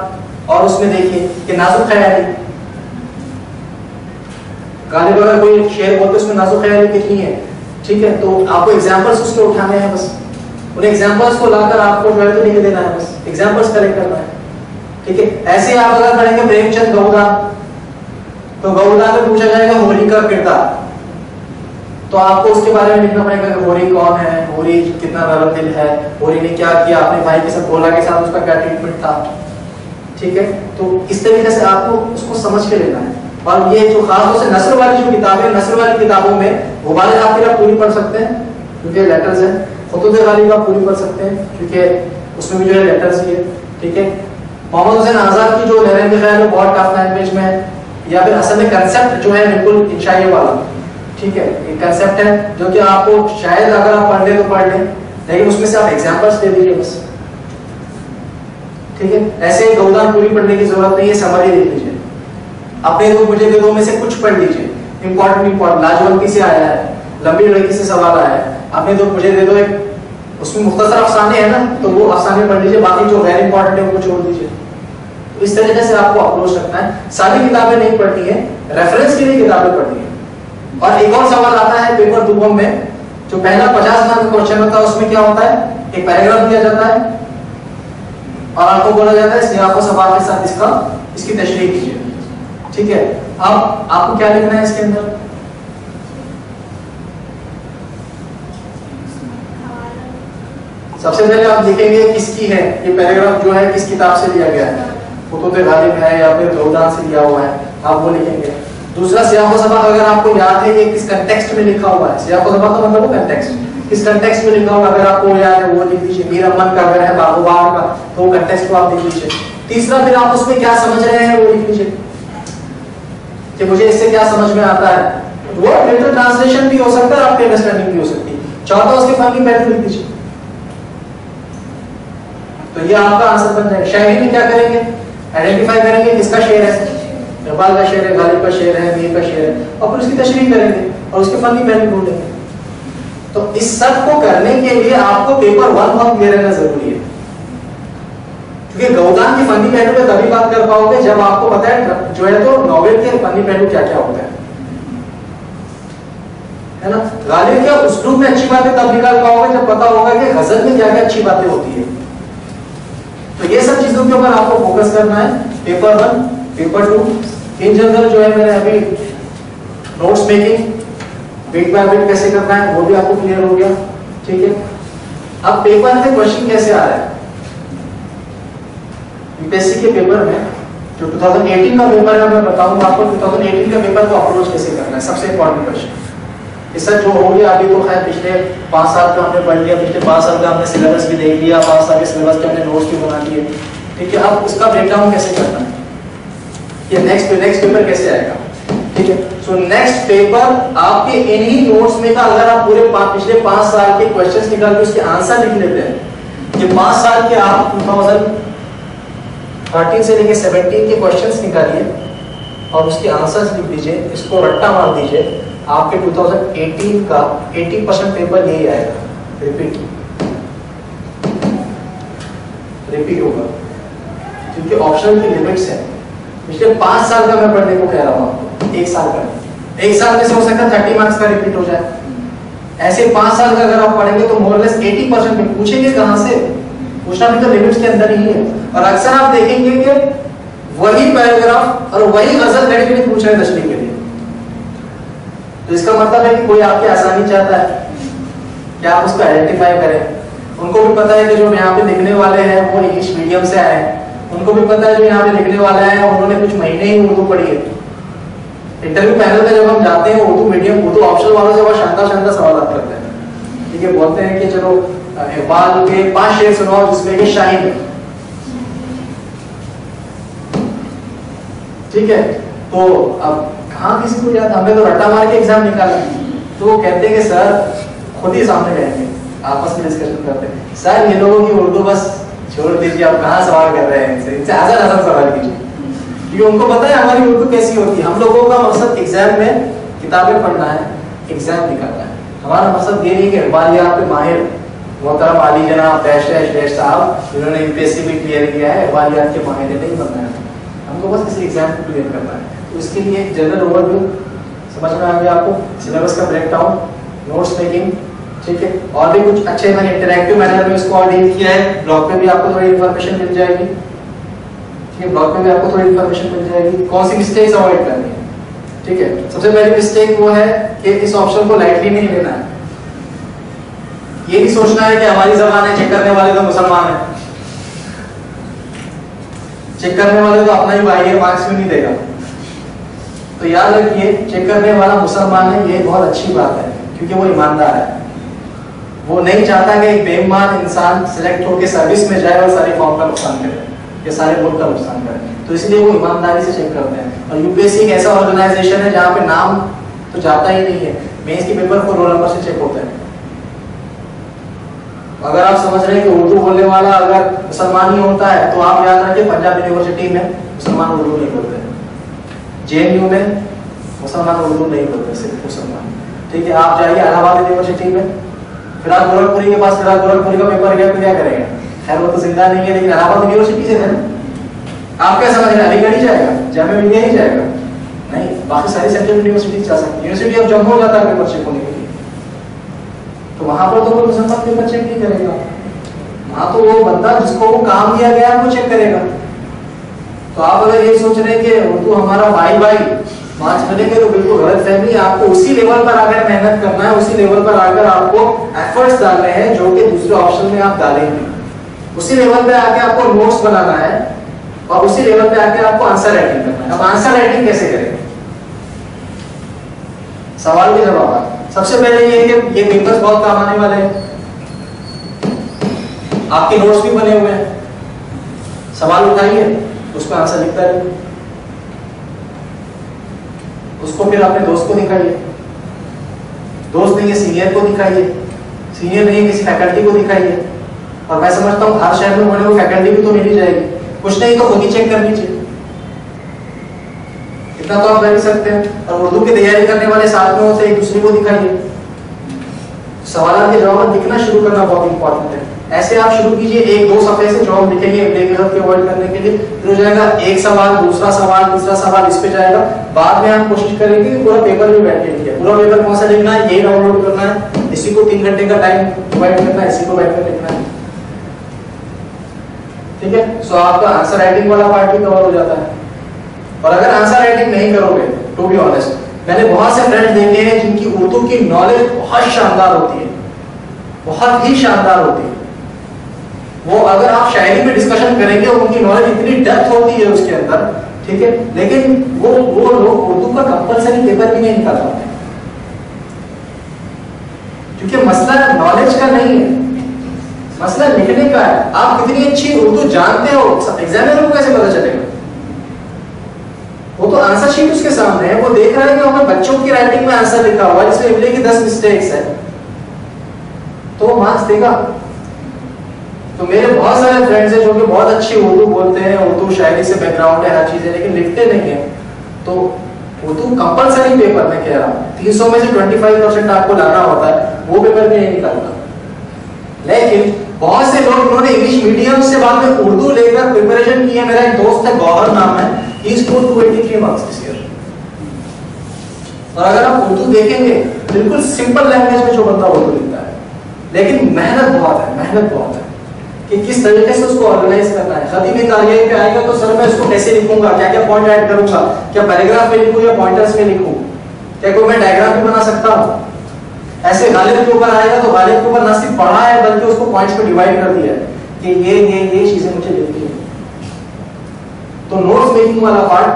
और उसमें देखिए कि नाजुक ख्याली, गालिब अगर कोई शेर बोलते उसमें नाजुक ख्याली कितनी है, ठीक है। तो आपको एग्जांपल्स उसके उठाने हैं, बस उन एग्जांपल्स को लाकर आपको जो है तो लिख देना है, बस एग्जांपल्स कलेक्ट करना है, ठीक है। ऐसे आप अगर पढ़ेंगे प्रेमचंद गौदान, तो गौदान में पूछा जाएगा होरी का किरदार, तो आपको उसके बारे में लिखना पड़ेगा कि होरी कौन है, होरी कितना नरम दिल है, होरी ने क्या किया अपने भाई के साथ, भोला के साथ उसका क्या ट्रीटमेंट था, ठीक है। तो इस तरीके से आपको उसको समझ के लेना है। और ये जो खास तौर से नस्र वाली जो किताबें, नस्र वाली किताबों में गुबारे खातिर आप पूरी पढ़ सकते हैं क्योंकि लेटर्स है, खुतूत गालिब आप पूरी पढ़ सकते हैं क्योंकि उसमें भी जो है लेटर्स ही है, ठीक है। मोहम्मद हुसैन आजाद की जो लहरें ख्याल है बहुत टफ लैंग्वेज में है, या फिर असल में कंसेप्ट जो है बिल्कुल इंशाई वाला, ठीक है। एक कंसेप्ट है जो कि आपको शायद अगर आप पढ़ लें तो पढ़ लें, लेकिन उसमें से आप एग्जांपल्स दे दीजिए बस, ठीक है। ऐसे गौदान पूरी पढ़ने की जरूरत नहीं है, समरी देख लीजिए, अपने दो मुझे दे दो में से कुछ पढ़ लीजिए, इंपॉर्टेंट लाजवंती से आया है, लंबी लड़की से सवाल आया है, अपने दो मुझे दे दो एक, उसमें मुख्तसर अफसाने हैं ना, तो वो अफसाने पढ़ लीजिए, बाकी जो गैर इंपॉर्टेंट है वो छोड़ दीजिए। तो इस तरीके से आपको अप्रोच रखना है। सारी किताबें नहीं पढ़नी है, रेफरेंस के लिए किताबें पढ़नी है। और एक और सवाल आता है पेपर 2 में, जो पहला 50 मार्क का क्वेश्चन होता है, उसमें क्या होता है, एक पैराग्राफ दिया जाता है और आपको बोला जाता है सियाक व सबाक के साथ इसकी तशरीह कीजिए, ठीक है। अब आपको क्या लिखना है इसके अंदर? सबसे पहले आप लिखेंगे किसकी है ये पैराग्राफ, जो है किस किताब से लिया गया है, खुतूत गालिब है या फिर गौदान से लिया हुआ है, आप वो लिखेंगे। दूसरा सियाक व सबाक, अगर आपको याद है ये किस कंटेक्स्ट में लिखा हुआ है, सियाक व सबाक का मतलब वो कंटेक्स्ट, किस कंटेक्स्ट में लिखा हुआ है, अगर आपको याद है वो लिख दीजिए। मीर अमन का अगर है बागोबार का, तो वो कंटेक्स्ट को आप लिख लीजिए। तीसरा फिर आप उसमें क्या समझ रहे हैं वो लिख लीजिए कि मुझे इससे क्या समझ में आता है, वो लिटरल ट्रांसलेशन भी हो सकता है, आपकी अंडरस्टैंडिंग भी हो सकती है। चौथा उसके फनी पहलू लिख दीजिए, तो ये आपका आंसर बन जाएगा। शायरी में क्या करेंगे, आइडेंटिफाई करेंगे किसका शेर है, इकबाल का शेर है, गालिब का शेर है, मीर का शेर है, और फिर उसकी तशरीह करेंगे और उसके फनी पहलू ढूंढेंगे। तो इस सब को करने के लिए आपको पेपर 1 बहुत क्लियर रहना जरूरी है, क्योंकि गौदान की फनी पहलू पे तभी बात कर पाओगे जब आपको पता है जो है तो नॉवेल के फनी पहलू क्या क्या होता है ना। गालिब के उस्लूब में अच्छी बातें तब निकाल पाओगे जब पता होगा कि गजल में क्या क्या अच्छी बातें होती है। तो ये सब चीजों के ऊपर आपको फोकस करना है, पेपर 1, पेपर 2, इन जनरल जो है मैंने अभी notes making bit by bit कैसे करना है वो भी आपको क्लियर हो गया, ठीक है। अब पेपर में क्वेश्चन कैसे आ रहा है, यूपीएससी के पेपर में जो 2018 का पेपर है मैं बताऊंगा आपको 2018 का पेपर को अप्रोच कैसे करना है, सबसे इंपॉर्टेंट क्वेश्चन। इससे जो हो गया अभी तो खैर पिछले 5 साल का हमने पढ़ लिया, पिछले 5 साल का हमने सिलेबस भी देख लिया, 5 साल के सिलेबस के हमने नोट्स भी बना लिए, ठीक है। अब उसका ब्रेकडाउन कैसे करना है, ये नेक्स्ट पेपर कैसे आएगा, ठीक है। सो नेक्स्ट पेपर आपके इन्हीं नोट्स में का अगर आप पूरे पिछले 5 साल के क्वेश्चंस निकाल के उसके आंसर लिख लेते हैं, ये 5 साल के आप 2013 से लेके 17 के क्वेश्चंस निकालिए और उसके आंसर्स लिख दीजिए, इसको रट्टा मार दीजिए, आपके 2018 का 80% पेपर यही आएगा, रिपीट होगा, क्योंकि ऑप्शन की लिमिट्स है। पिछले 5 साल का मैं पढ़ने को कह रहा हूँ आपको, 1 साल का, 1 साल में से हो सकता है 30 मार्क्स का रिपीट हो जाए, ऐसे 5 साल का अगर आप पढ़ेंगे तो मोर लेस 80% में पूछेंगे कहां से, पूछना भी तो लिमिट्स के अंदर ही है। और अक्सर आप देखेंगे कि वही पैराग्राफ और वही गजल लड़के पूछ रहे हैं 10वीं के लिए, तो इसका मतलब है कि कोई आपकी आसानी चाहता है कि आप उसको आइडेंटिफाई करें। उनको भी पता है कि जो यहाँ पे लिखने वाले हैं वो इंग्लिश मीडियम से आए हैं, उनको भी पता है जो यहाँ पे लिखने वाला है उन्होंने कुछ महीने ही उर्दू पढ़ी है। इंटरव्यू पैनल में जब हम जाते हैं उर्दू मीडियम उर्दू ऑप्शनल वालों से बहुत शानदार सवाल करते हैं, ठीक है। बोलते हैं कि चलो इकबाल के 5 शेर सुनाओ जिसमें कि शाहीन है, ठीक है। तो अब कहाँ किसी को याद, हमने तो रट्टा मार के एग्जाम निकाला, तो वो कहते हैं कि सर खुद ही सामने रहेंगे, आपस में डिस्कशन करते हैं, सर ये लोगों की उर्दू बस छोड़ दीजिए, आप कहाँ सवाल कर रहे हैं इनसे आसान सवाल कीजिए, क्योंकि उनको पता है हमारी उर्दू कैसी होती है। हम लोगों का मकसद एग्जाम में किताबें पढ़ना है, एग्जाम निकालना है, हमारा मकसद ये नहीं कि इकबाल यहाँ पे माहिर मोहतरम आली जनाब डैश डैश डैश साहब जिन्होंने यूपीएससी भी क्लियर किया है इकबालियात के माहिर नहीं बनना है, हमको बस किसी एग्जाम को क्लियर करना है। तो इसके लिए जनरल ओवरव्यू समझ में आ गया आपको, सिलेबस का ब्रेकडाउन, नोट्स मेकिंग, ठीक है। और भी कुछ अच्छे मैंने इंटरैक्टिव मैनर में इसको ऑर्डिनेट किया है, ब्लॉग पे भी आपको थोड़ी इन्फॉर्मेशन मिल जाएगी, ठीक है। ब्लॉग पे भी आपको थोड़ी इन्फॉर्मेशन मिल जाएगी कौन सी मिस्टेक्स अवॉइड करनी है, ठीक है। सबसे पहली मिस्टेक वो है कि इस ऑप्शन को लाइटली नहीं लेना है, ये नहीं सोचना है कि हमारी जबान है, चेक करने वाले तो मुसलमान है, चेक करने वाले तो अपना ही भाई है, मार्क्स भी नहीं देगा। तो याद रखिए चेक करने वाला मुसलमान है, ये बहुत अच्छी बात है क्योंकि वो ईमानदार है, वो नहीं चाहता कि एक बेईमान इंसान सिलेक्ट होकर सर्विस में जाए और सारी कौम का नुकसान करे या सारे मुल्क का नुकसान करे, तो इसलिए वो ईमानदारी से चेक करते हैं। और यूपीएससी एक ऐसा ऑर्गेनाइजेशन है जहाँ पे नाम तो जाता ही नहीं है, मेंस के पेपर को रोल नंबर से चेक होता है। अगर आप समझ रहे हैं कि उर्दू बोलने वाला अगर मुसलमान ही होता है तो आप याद रखिए पंजाब यूनिवर्सिटी में मुसलमान उर्दू नहीं बोलते, जेएनयू में मुसलमान उर्दू नहीं बोलते, सिर्फ मुसलमान, ठीक है। आप जाइए इलाहाबाद यूनिवर्सिटी में, फिर आप गोरखपुरी के पास, फिर आप गोरखपुरी का पेपर गया तो क्या करेंगे, खैर वो तो जिंदा नहीं है लेकिन इलाहाबाद यूनिवर्सिटी से है, आप क्या समझ रहे हैं अलीगढ़ ही जाएगा, जामिया मिलिया ही जाएगा, नहीं, बाकी सारी सेंट्रल यूनिवर्सिटी जा सकती है। यूनिवर्सिटी ऑफ जम्मू जाता है पेपर चेक होने के लिए, तो वहां पर तो कोई मुसलमान पेपर चेक नहीं करेगा, वहां तो वो बंदा जिसको वो काम दिया गया है वो चेक करेगा। तो आप अगर ये सोच रहे हैं कि उर्दू हमारा भाई मार्क्स मिलेंगे तो बिल्कुल गलत फहमी है। आपको उसी लेवल पर आकर मेहनत करना है, उसी लेवल पर आकर आपको एफर्ट्स डालने हैं जो कि दूसरे ऑप्शन में आप डालेंगे, उसी लेवल पे आके आपको नोट्स बनाना है और उसी लेवल पे आके आपको आंसर राइटिंग करना है। अब आंसर राइटिंग कैसे करेंगे, सवाल के जवाब। सबसे पहले ये कि ये पेपर्स बहुत काम आने वाले हैं, आपके नोट्स भी बने हुए हैं, सवाल उठाइए उसका आंसर लिखता रहिए, उसको फिर अपने दोस्त को दिखाइए, दोस्त नहीं है सीनियर को दिखाइए, सीनियर नहीं है किसी फैकल्टी को दिखाइए, और मैं समझता हूँ हर शहर में बने हुए फैकल्टी भी तो मिल ही जाएगी, कुछ नहीं तो खुद ही चेक कर लीजिए, इतना तो आप कर सकते हैं। और उर्दू की तैयारी करने वाले साथियों से एक दूसरे को दिखाइए, सवाल के जवाब लिखना शुरू करना बहुत इंपॉर्टेंट है। ऐसे आप शुरू कीजिए 1-2 सफे से जो हम लिखेंगे ब्रेक के अवॉइड करने के लिए, फिर हो जाएगा एक सवाल, दूसरा सवाल, तीसरा सवाल, इस पे जाएगा। बाद में हम कोशिश करेंगे कि पूरा पेपर भी बैठ के लिखे, पूरा पेपर कौन सा लिखना है ये डाउनलोड करना है, इसी को 3 घंटे का टाइम डिवाइड करना है, इसी को बैठ कर लिखना है, ठीक है। सो आपका आंसर राइटिंग वाला पार्ट भी कवर हो जाता है। और अगर आंसर राइटिंग नहीं करोगे, टू बी ऑनेस्ट, मैंने बहुत से फ्रेंड्स देखे हैं जिनकी उर्दू की नॉलेज बहुत शानदार होती है, बहुत ही शानदार होती है। वो अगर आप शायरी में डिस्कशन करेंगे, उनकी नॉलेज इतनी डेप्थ होती है उसके अंदर, ठीक है, लेकिन वो लोग उर्दू का कंपलसरी पेपर भी नहीं निकाल पाते, क्योंकि मसला नॉलेज का नहीं है, मसला लिखने का है। आप कितनी अच्छी उर्दू जानते हो, एग्जामिनर को कैसे पता चलेगा? वो तो आंसर शीट उसके सामने है, वो देख रहा है कि हमें बच्चों की राइटिंग में आंसर लिखा हुआ है जिसमें इमले की 10 मिस्टेक्स है, तो वो मार्क्स देगा। तो मेरे बहुत सारे फ्रेंड्स हैं जो कि बहुत अच्छी उर्दू बोलते हैं, उर्दू शायरी से बैकग्राउंड है, हर चीज है, लेकिन लिखते नहीं है। तो उर्दू कंपलसरी पेपर में कह रहा हूँ, 300 में से 25% आपको लाना होता है, वो पेपर भी नहीं निकालता। लेकिन बहुत से लोग उन्होंने इंग्लिश मीडियम से बाद में उर्दू लेकर प्रिपरेशन की है। मेरा एक दोस्त है, गौहर नाम है, he scored 283 marks this year. और अगर आप उर्दू देखेंगे, बिल्कुल सिंपल लैंग्वेज में जो बंदा उर्दू लिखता है, लेकिन मेहनत बहुत है, मेहनत बहुत है कि किस तरीके से उसको ऑर्गेनाइज करना है। खतीब कार्यालय पे आएगा तो सर मैं इसको कैसे लिखूंगा, क्या क्या पॉइंट ऐड करूंगा, क्या पैराग्राफ में लिखूं या पॉइंटर्स में लिखूं, क्या कोई मैं डायग्राम भी बना सकता हूं। ऐसे गालिब के ऊपर आएगा तो गालिब के ऊपर ना सिर्फ पढ़ा है बल्कि उसको पॉइंट्स में डिवाइड कर दिया है कि ये चीजें मुझे लिखनी है। तो नोट्स मेकिंग वाला पार्ट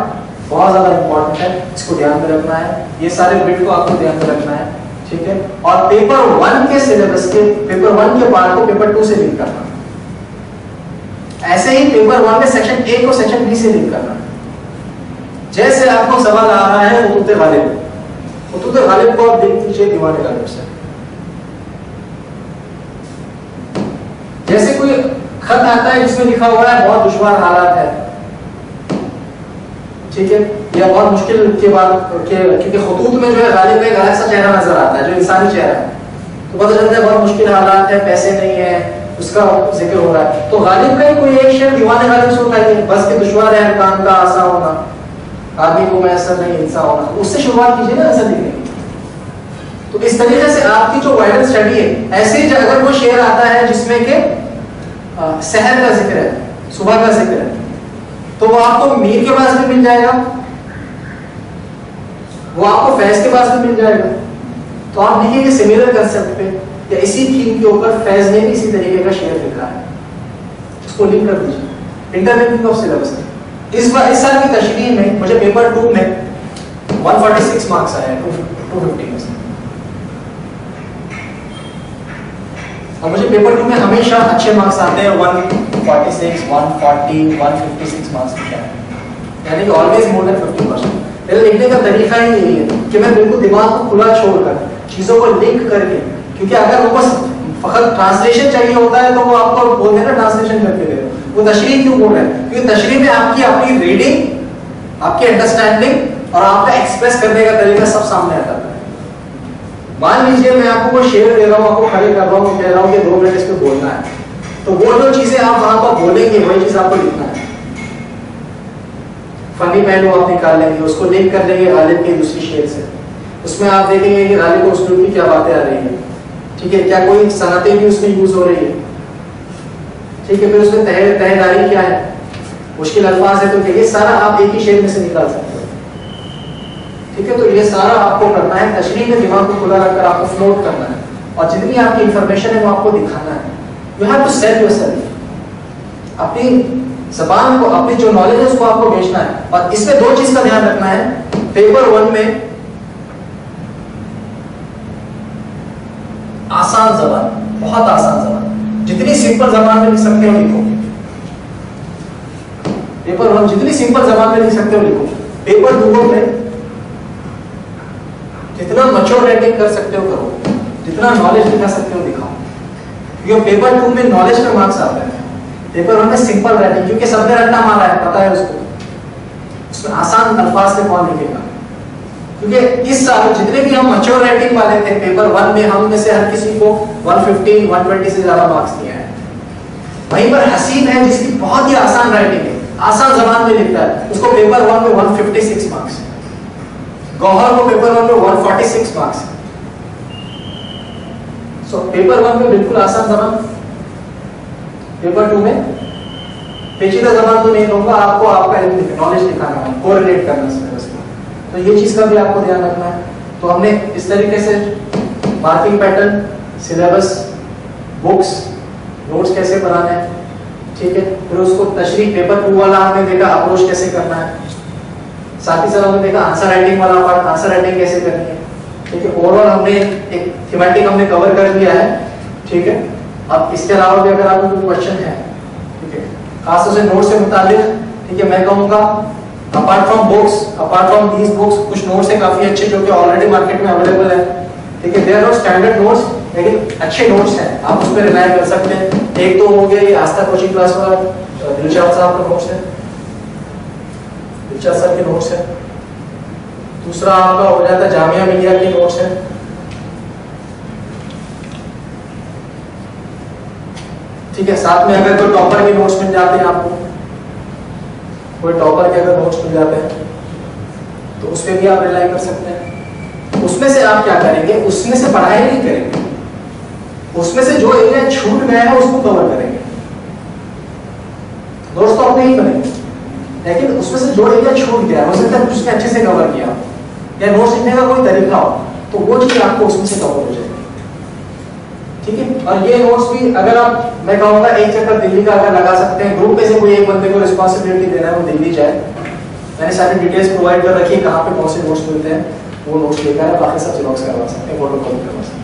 बहुत ज्यादा इंपॉर्टेंट है, इसको ध्यान में रखना है, ये सारे बिट को आपको ध्यान में रखना है, ठीक है। और पेपर 1 के सिलेबस के, पेपर 1 के पार्ट को पेपर 2 से लिंक करना। ऐसे ही पेपर 1 में सेक्शन ए को सेक्शन बी से लिंक करना। जैसे आपको सवाल आ रहा है हुतूत गालिब, हुतूत गालिब को आप लिंक कीजिए दीवान गालिब से। जैसे कोई खत आता है जिसमें लिखा हुआ है बहुत दुश्वार हालात है, ठीक है, या बहुत मुश्किल के बाद क्योंकि खुतूत में जो है गालिब का एक अलग सा चेहरा नजर आता है जो इंसानी चेहरा है, तो पता चलता है बहुत मुश्किल हालात है, पैसे नहीं है, उसका जिक्र हो रहा है। तो गालिब का ही कोई एक शेर दीवान गालिब से उठाइए, बस के दुश्वार है काम का आसा होना, आदमी को मैसर नहीं इंसान होना, उससे शुरुआत कीजिए ना आंसर लिखने की। तो इस तरीके से आपकी जो वायरल स्टडी है, ऐसे ही अगर वो शेर आता है जिसमें के सहर का जिक्र है, सुबह का जिक्र है, तो वो आपको मीर के पास भी मिल जाएगा, वो आपको फैज के पास भी मिल जाएगा। तो आप लिखिए सिमिलर कंसेप्ट पे या इसी थीम के ऊपर फैज ने भी इसी तरीके का शेयर लिखा है, इसको लिंक कर दीजिए। इंटरलिंकिंग ऑफ सिलेबस इस साल की तशरीह में मुझे पेपर 2 में 146 मार्क्स आए हैं 250 में से। और मुझे पेपर 2 में हमेशा अच्छे मार्क्स आते हैं, 146, 140, 156 मार्क्स के, यानी कि ऑलवेज मोर देन 50%। मेरा लिखने का तरीका ही यही है कि मैं बिल्कुल दिमाग को खुला छोड़कर चीजों को लिंक करके, क्योंकि अगर वो बस फकत ट्रांसलेशन चाहिए होता है तो वो आपको बोलते हैं ना ट्रांसलेशन करके दे, वो तशरीह क्यों बोल रहे हैं? क्योंकि तशरीह में आपकी अपनी रीडिंग, आपकी अंडरस्टैंडिंग और आपका एक्सप्रेस करने का तरीका सब सामने आता है। मान लीजिए मैं आपको कोई शेर दे रहा हूँ, आपको खड़े कर रहा हूँ, कह रहा हूँ कि 2 मिनट इस पे बोलना है, तो वो जो चीजें आप वहां पर बोलेंगे वही चीज आपको लिखना है। फनी पहलू आप निकाल लेंगे, उसको लिंक कर लेंगे गालिब के दूसरी शेर से, उसमें आप देखेंगे कि गालिब को उसमें की क्या बातें आ रही है, ठीक है, क्या कोई सनतें भी उसमें यूज हो रही है, ठीक है, फिर उसमें तहदारी क्या है, मुश्किल अल्फाज है तो क्या, ये सारा आप एक ही शेर में से निकाल सकते हो, ठीक है। तो ये सारा आपको करना है, तशरीह में दिमाग को खुला रखकर आपको फ्लोट करना है, और जितनी आपकी इंफॉर्मेशन है वो आपको दिखाना है। You have to sell yourself, अपनी ज़बान को, अपनी जो नॉलेज है उसको आपको बेचना है। और इसमें 2 चीज का ध्यान रखना है। पेपर 1 में आसान जबान, बहुत आसान जबान, जितनी सिंपल जबान में लिख सकते हो लिखो। पेपर 1 जितनी सिंपल जबान में लिख सकते हो लिखो। पेपर 2 में जितना मैच्योर राइटिंग कर सकते हो करो, जितना नॉलेज दिखा सकते हो दिखाओ। क्योंकि पेपर 2 में नॉलेज का मार्क्स आता है, पेपर 1 में सिंपल राइटिंग, क्योंकि सबने रट्टा मारा है, पता है उसको, उसमें आसान अल्फाज से कौन लिखेगा। क्योंकि इस साल जितने भी हम मैच्योर राइटिंग वाले थे पेपर 1 में, हम में से हर किसी को 115, 120 से ज्यादा मार्क्स दिए हैं। वहीं पर हसीन है जिसकी बहुत ही आसान राइटिंग है, आसान जबान में लिखता है, उसको पेपर 1 में 156 मार्क्स, गौहर को पेपर 1 में 146 मार्क्स। सो पेपर 1 में बिल्कुल आसान जबान, पेपर 2 में पेचीदा जबान तो नहीं कहूंगा, आपको आपका नॉलेज दिखाना है, कोरिलेट करना सिलेबस को। तो ये चीज का भी आपको ध्यान रखना है। तो हमने इस तरीके से marking pattern, syllabus, books, notes कैसे बनाना है, ठीक है। फिर उसको तशरीह पेपर 2 वाला हमने देखा अप्रोच कैसे करना है, साथ ही साथ हमने देखा आंसर राइटिंग वाला पार्ट, आंसर राइटिंग कैसे करनी है, ठीक है। ओवरऑल हमने एक थीमेटिक हमने कवर कर लिया है, ठीक है। अब इसके अलावा भी अगर आपको कोई क्वेश्चन है, ठीक है, खासतौर से नोट से मुताबिक, ठीक है, मैं कहूँगा apart from books, apart from these books, कुछ नोट्स है काफी अच्छे जो कि ऑलरेडी मार्केट में अवेलेबल है, ठीक है। They are not standard notes, लेकिन अच्छे नोट्स हैं, आप उस पर रिलाय कर सकते हैं। एक तो हो गया ये आस्था कोचिंग क्लास वाला दिलशाद साहब का नोट्स है, दिलशाद सर के नोट्स है। दूसरा आपका हो जाता है जामिया मिलिया के नोट्स है, ठीक है। साथ में अगर कोई टॉपर के नोट्स मिल जाते हैं आपको, कोई टॉपर के अगर नोट्स मिल जाते हैं तो उस पर भी आप रिलाई कर सकते हैं। उसमें से आप क्या करेंगे, उसमें से पढ़ाई नहीं करेंगे, उसमें से जो एरिया छूट गया है उसको कवर करेंगे। नोट्स तो आप नहीं बनेंगे, लेकिन उसमें से जो एरिया छूट गया हो सकता है उसने अच्छे से कवर किया या नोट्स लिखने का कोई तरीका हो, तो वो चीज आपको उसमें से कवर हो जाएगी, ठीक है। और ये नोट्स भी अगर आप, मैं कहूँगा एक चक्कर दिल्ली का अगर लगा सकते हैं, ग्रुप में से कोई एक बंदे को रिस्पॉन्सिबिलिटी देना है, वो दिल्ली जाए, मैंने सारी डिटेल्स प्रोवाइड कर रखी है कहाँ पे कौन से नोट्स मिलते हैं, वो नोट्स लेकर है, बाकी सब जेरॉक्स करवा सकते हैं, फोटो कॉपी करवा सकते हैं।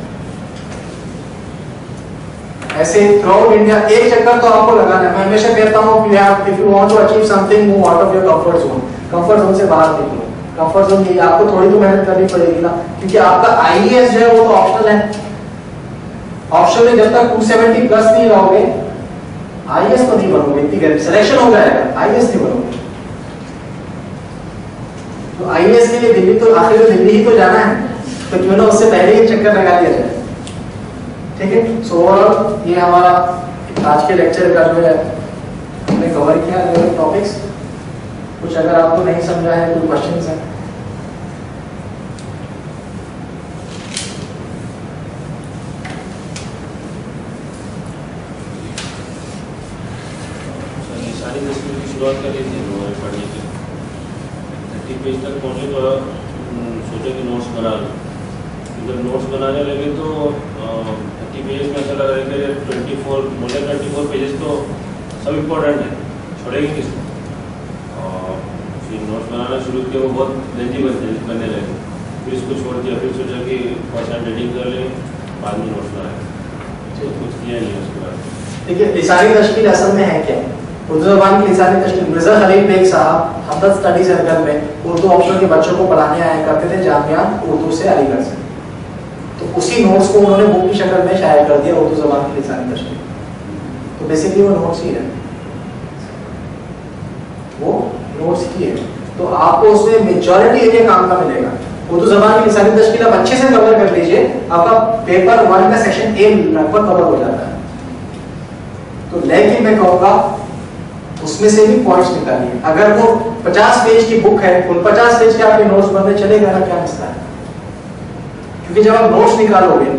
ऐसे थ्रू आउट इंडिया एक चक्कर तो आपको लगाना है। मैं हमेशा कहता हूँ if you want to achieve something, move out of your comfort zone. Comfort zone से बाहर निकलो। कंफर्ट जोन ये आपको थोड़ी तो मेहनत करनी पड़ेगी ना, क्योंकि आपका आईएएस जो है वो तो ऑप्शनल है। ऑप्शन में जब तक 270 प्लस नहीं रहोगे, आईएएस तो नहीं बनोगे, इतनी गलती, सिलेक्शन हो जाएगा, आईएएस नहीं बनोगे। तो आईएएस के लिए दिल्ली तो आखिर में दिल्ली ही तो जाना है, तो क्यों ना उससे पहले ही चक्कर लगा लिया जाए, ठीक है। सो ओवरऑल ये हमारा आज के लेक्चर का जो है हमने कवर किया टॉपिक्स। कुछ अगर आपको नहीं समझा है, कोई क्वेश्चंस हैं? शुरुआत कर ली थी हमारे पढ़ने की, 30 पेज तक पहुँचे तो सोचे कि नोट्स बना लो। जब नोट्स बनाने लगे तो 30 पेज में ऐसा लग रहा है कि 24 पेजेस तो सब इम्पोर्टेंट है, छोड़ेंगे किसको। और फिर नोट्स बनाना शुरू किया, वो बहुत लेंथी बनने लगे, फिर इसको छोड़ दिया। फिर सोचा कि पर्सनल रीडिंग कर लें, बाद में नोट्स बनाए, तो कुछ किया नहीं उसके बाद। देखिए लिसानी तश्कील असल में है क्या, उर्दू ज़बान की लिसानी तश्कील। मिर्ज़ा खलील बेग साहब हमदर्द स्टडी सर्कल में उर्दू ऑप्शन के बच्चों को पढ़ाने आया करते थे, जामिया उर्दू से अलीगढ़ से। तो उसी नोट्स को उन्होंने बुक की शक्ल में शाया कर दिया, उर्दू ज़बान की लिसानी तश्कील। तो बेसिकली वो नोट्स ही है, वो नोट्स ही है। तो आपको उसमें मेजॉरिटी एरिया काम का मिलेगा। उर्दू ज़बान की लिसानी तश्कील आप अच्छे से कवर कर लीजिए, आपका पेपर 1 का सेक्शन ए लगभग कवर हो जाता है। तो लेकिन मैं कहूँगा उसमें से भी पॉइंट्स निकालिए। अगर वो 50 पेज की बुक है, उन 50 पेज के आपके नोट्स बनने चलेगा ना, क्या मसला है। क्योंकि जब आप नोट्स निकालोगे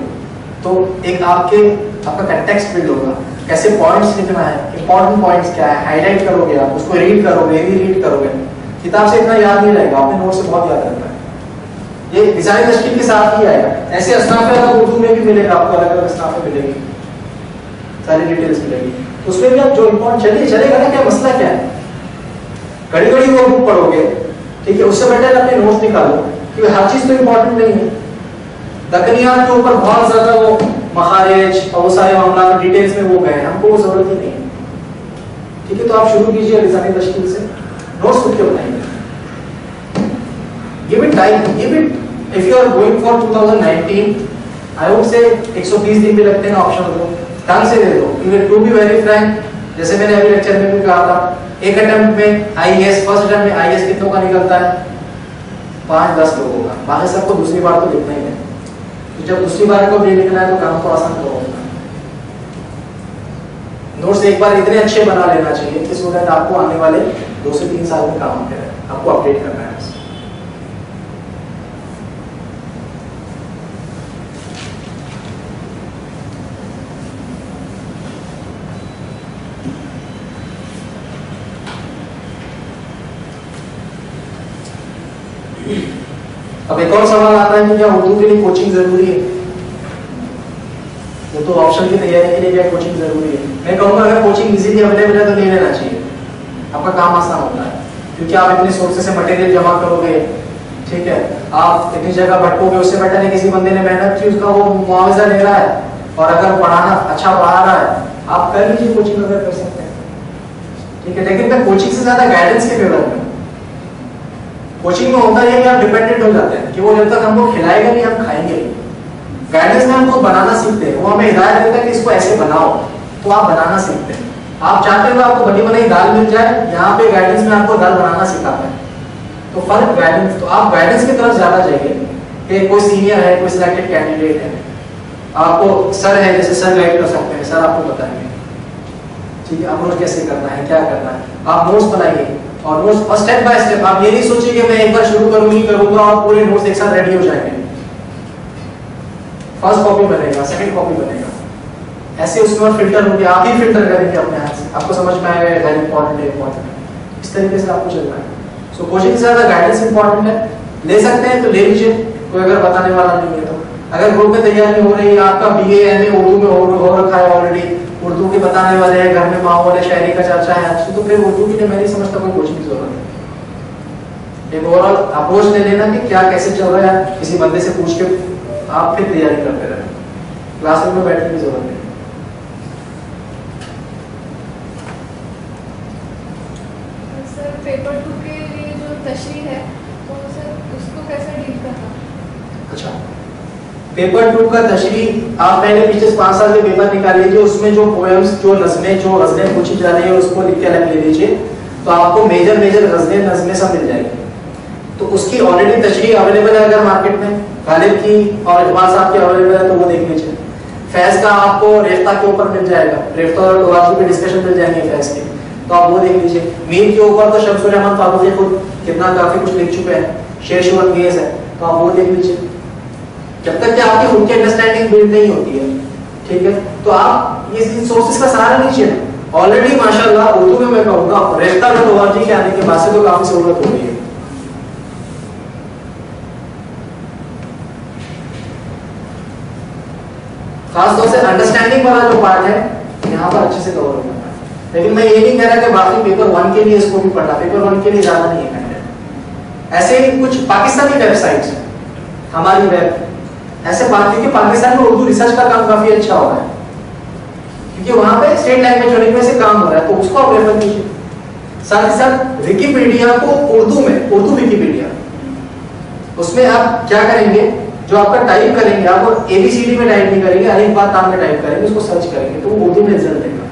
तो एक आपका कंटेक्स्ट बिल्ड होगा, कैसे पॉइंट्स लिखना है, इंपॉर्टेंट पॉइंट्स क्या है, हाईलाइट करोगे, आप उसको रीड करोगे, रीड करोगे। किताब से इतना याद नहीं रहेगा, अपने नोट से बहुत याद रहता है। ये लिसानी तश्कील के साथ ही आएगा। ऐसे असनाफ़ उर्दू में भी मिलेगा, आपको अलग अलग असनाफ़ मिलेगी, सारी डिटेल्स मिलेगी। उसमें भी आप जो इम्पोर्टेंट चलेगा ना, क्या मसला क्या है। घड़ी घड़ी वो बुक पढ़ोगे, ठीक है, उससे बेटर अपने नोट्स निकालो, क्योंकि हर चीज तो इम्पोर्टेंट नहीं है। दकनियात के ऊपर बहुत ज्यादा वो मखारिज और वो सारे मामला डिटेल्स में वो गए, हमको वो जरूरत ही नहीं है, ठीक है। तो आप शुरू कीजिए लिसानी तश्कील से, नोट्स खुद के बनाएंगे। Give it time, give it, if you are going for 2019, I would say 130 दिन भी लगते हैं ऑप्शन को, ढंग से दे दो। क्योंकि टू बी वेरी फ्रैंक, जैसे मैंने अभी लेक्चर में भी कहा था, एक अटेम्प्ट में आईएएस, फर्स्ट अटेम्प्ट में आईएएस कितनों का निकलता है, 5-10 लोगों का। बाकी सबको दूसरी बार तो लिखना ही है, तो जब दूसरी बार को भी लिखना है तो काम तो आसान करो। नोट्स एक बार इतने अच्छे बना लेना चाहिए कि स्टूडेंट आपको आने वाले 2 से 3 साल में काम करे, आपको अपडेट करना है। अब एक और सवाल आता है कि क्या उर्दू के लिए कोचिंग जरूरी है? वो तो ऑप्शन की तैयारी के लिए क्या कोचिंग जरूरी है? मैं कहूँगा अगर कोचिंग इजीली अवेलेबल है तो ले लेना चाहिए, आपका काम आसान होता है, क्योंकि आप इतने सोर्सेस से मटेरियल जमा करोगे, ठीक है, आप इतनी जगह भटकोगे, उससे बेटर है किसी बंदे ने मेहनत की, उसका वो मुआवजा ले रहा है, और अगर पढ़ाना अच्छा पढ़ा रहा है, आप कर लीजिए कोचिंग अगर कर सकते हैं, ठीक है। लेकिन मैं कोचिंग से ज्यादा गाइडेंस के फेवर में। कोचिंग में होता है कि आप डिपेंडेंट हो जाते हैं कि वो जब तक हमको खिलाएगा नहीं हम खाएंगे नहीं। गाइडेंस में हम खुद बनाना सीखते हैं, वो हमें हिदायत देता है कि इसको ऐसे बनाओ, तो आप बनाना सीखते हैं। आप चाहते हो आपको बनी बनाई दाल मिल जाए, यहाँ पे गाइडेंस में आपको दाल बनाना सिखाता है, तो फर्क गाइडेंस, तो आप गाइडेंस की तरफ ज्यादा जाइए कि कोई सीनियर है, कोई सिलेक्टेड कैंडिडेट है, आपको सर है, जैसे सर गाइड कर सकते हैं, सर आपको बताएंगे, ठीक है, अप्रोच कैसे करना है, क्या करना है। आप नोट्स बनाइए और नोट्स और स्टेप बाय स्टेप, आप ये नहीं सोचिए कि मैं एक बार शुरू करूंगा और पूरे नोट्स एक साथ रेडी हो जाएंगे। फर्स्ट कॉपी बनेगा, सेकंड कॉपी बनेगा, ऐसे उसके बाद फिल्टर होंगे, आप ही फिल्टर करेंगे अपने हाथ से, आपको समझ में आएगा वेरी इंपॉर्टेंट है, इंपॉर्टेंट है, इस तरीके से आपको चलना है। सो कोचिंग से ज्यादा गाइडेंस इंपॉर्टेंट है, ले सकते हैं तो ले लीजिए, कोई अगर बताने वाला नहीं है तो। अगर ग्रुप में तैयारी हो रही है, आपका BA MA उर्दू में हो रखा है ऑलरेडी, उर्दू के बताने वाले हैं, घर में माहौल है, शायरी का चर्चा है अच्छी, तो फिर उर्दू के लिए मैं नहीं समझता कोई कोचिंग की जरूरत है। एक ओवरऑल अप्रोच ले लेना कि क्या कैसे चल रहा है, किसी बंदे से पूछ के आप फिर तैयारी करते रहे, क्लासरूम में बैठने की जरूरत नहीं। सर पेपर 2 के लिए जो तशरीह है तो सर उसको कैसे डील करना? अच्छा, पेपर 2 का तशरीह आप मैंने पिछले 5 साल के पेपर निकाल लीजिए, उसमें जो पोएम्स, जो गजलें पूछी जा रही है उसको लिख के अलग ले लीजिए, तो आपको मेजर गजलें नज़में सब मिल जाएगी। तो उसकी ऑलरेडी तशरीह अवेलेबल है अगर मार्केट में, गालिब की और इकबाल साहब की अवेलेबल है तो वो देख लीजिए। फैज का आपको रेफ्ता के ऊपर मिल जाएगा, रेफ्ता और दुआजी पे डिस्कशन मिल जाएंगे फैज के, तो आप वो देख लीजिए। मीर के ऊपर तो शमसुल रहमान फारूकी खुद कितना काफी कुछ लिख चुके हैं, शेर शुरत गेस है, तो आप वो देख लीजिए। जब तक कि आपकी उनकी अंडरस्टैंडिंग बिल्ड नहीं होती है, ठीक है, तो आप ये सोर्सेस का सहारा लीजिए। ऑलरेडी माशाल्लाह उर्दू में मैं कहूँगा रेफ्ता और दुआजी के आने के बाद से तो काफी सहूलत हो गई है। खासतौर से अंडरस्टैंडिंग वाला जो पार्ट है यहाँ पर अच्छे से कवर होगा। लेकिन मैं ये नहीं कह रहा कि बाकी पेपर 1 के लिए इसको भी पढ़ना, पेपर 1 के लिए ज्यादा नहीं है कंटेंट। ऐसे ही कुछ पाकिस्तानी वेबसाइट्स हैं, हमारी वेब ऐसे बात, क्योंकि पाकिस्तान में उर्दू रिसर्च का काम काफी अच्छा हो रहा है, क्योंकि वहां पे स्टेट लैंग्वेज होने की वजह से काम हो रहा है, तो उसको आप रेफर कीजिए। साथ ही साथ विकिपीडिया को उर्दू में, उर्दू विकिपीडिया, उसमें आप क्या करेंगे, जो आपका टाइप करेंगे, आप ABCD में टाइप नहीं करेंगे, अलिफ बात तान में टाइप करेंगे, उसको सर्च करेंगे तो वो उर्दू में रिजल्ट देगा।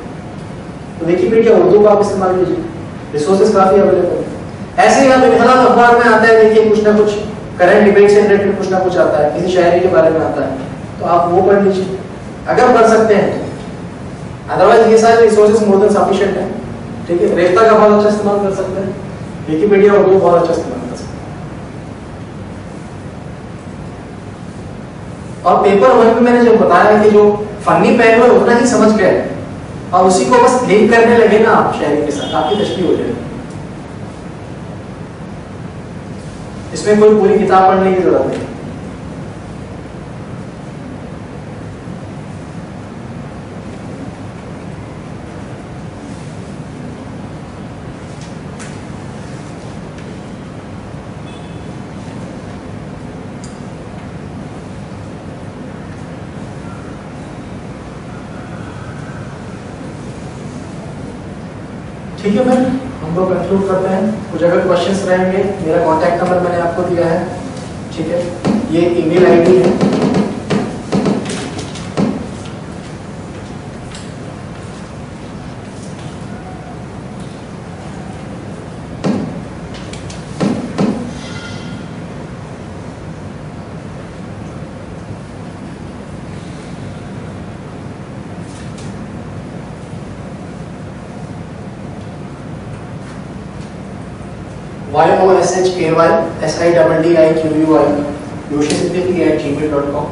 तो विकिपीडिया उर्दू का आप इस्तेमाल कीजिए, रिसोर्सेज काफी अवेलेबल है। ऐसे ही आप इनकलाब अखबार में आता है, देखिए कुछ ना कुछ करंट डिबेट से रिलेटेड कुछ ना कुछ आता है, किसी शायरी के बारे में आता है, तो आप वो पढ़ लीजिए अगर पढ़ सकते हैं तो। अदरवाइज ये सारे रिसोर्सेज मोर देन सफिशिएंट है, ठीक है। रेफ्ता का बहुत अच्छा इस्तेमाल कर सकते हैं, विकिपीडिया उर्दू बहुत अच्छा इस्तेमाल कर सकते हैं। और पेपर 1 में मैंने जो बताया कि जो फनी पहलू है उतना ही समझ गए और उसी को बस लिंक करने लगे ना आप शायरी के साथ, आपकी तशरीह हो जाएगी। इसमें कोई पूरी किताब पढ़ने की जरूरत नहीं। ठीक है, मैं हम लोग कंक्लूड करते हैं। कुछ अगर क्वेश्चंस रहेंगे, मेरा कांटेक्ट नंबर मैंने आपको दिया है, ठीक है, ये ईमेल आईडी है, YOSHKY yoshisiddiki@gmail.com।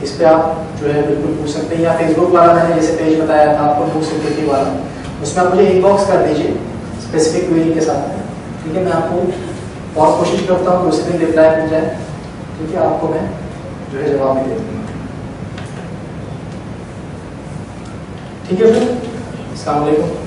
इस पे आप जो है बिल्कुल पूछ सकते हैं, या फेसबुक वाला मैंने जैसे पेज बताया था आपको, यूशिसिद्दीकी वाला, उसमें आप मुझे इनबॉक्स कर दीजिए स्पेसिफिक क्वेरी के साथ में, ठीक है। मैं आपको और कोशिश करता हूँ कि उसी दिन रिप्लाई मिल जाए, ठीक है। आपको मैं जो है जवाब भी दे दूँगा, ठीक है फिर। अस्सलाम वालेकुम।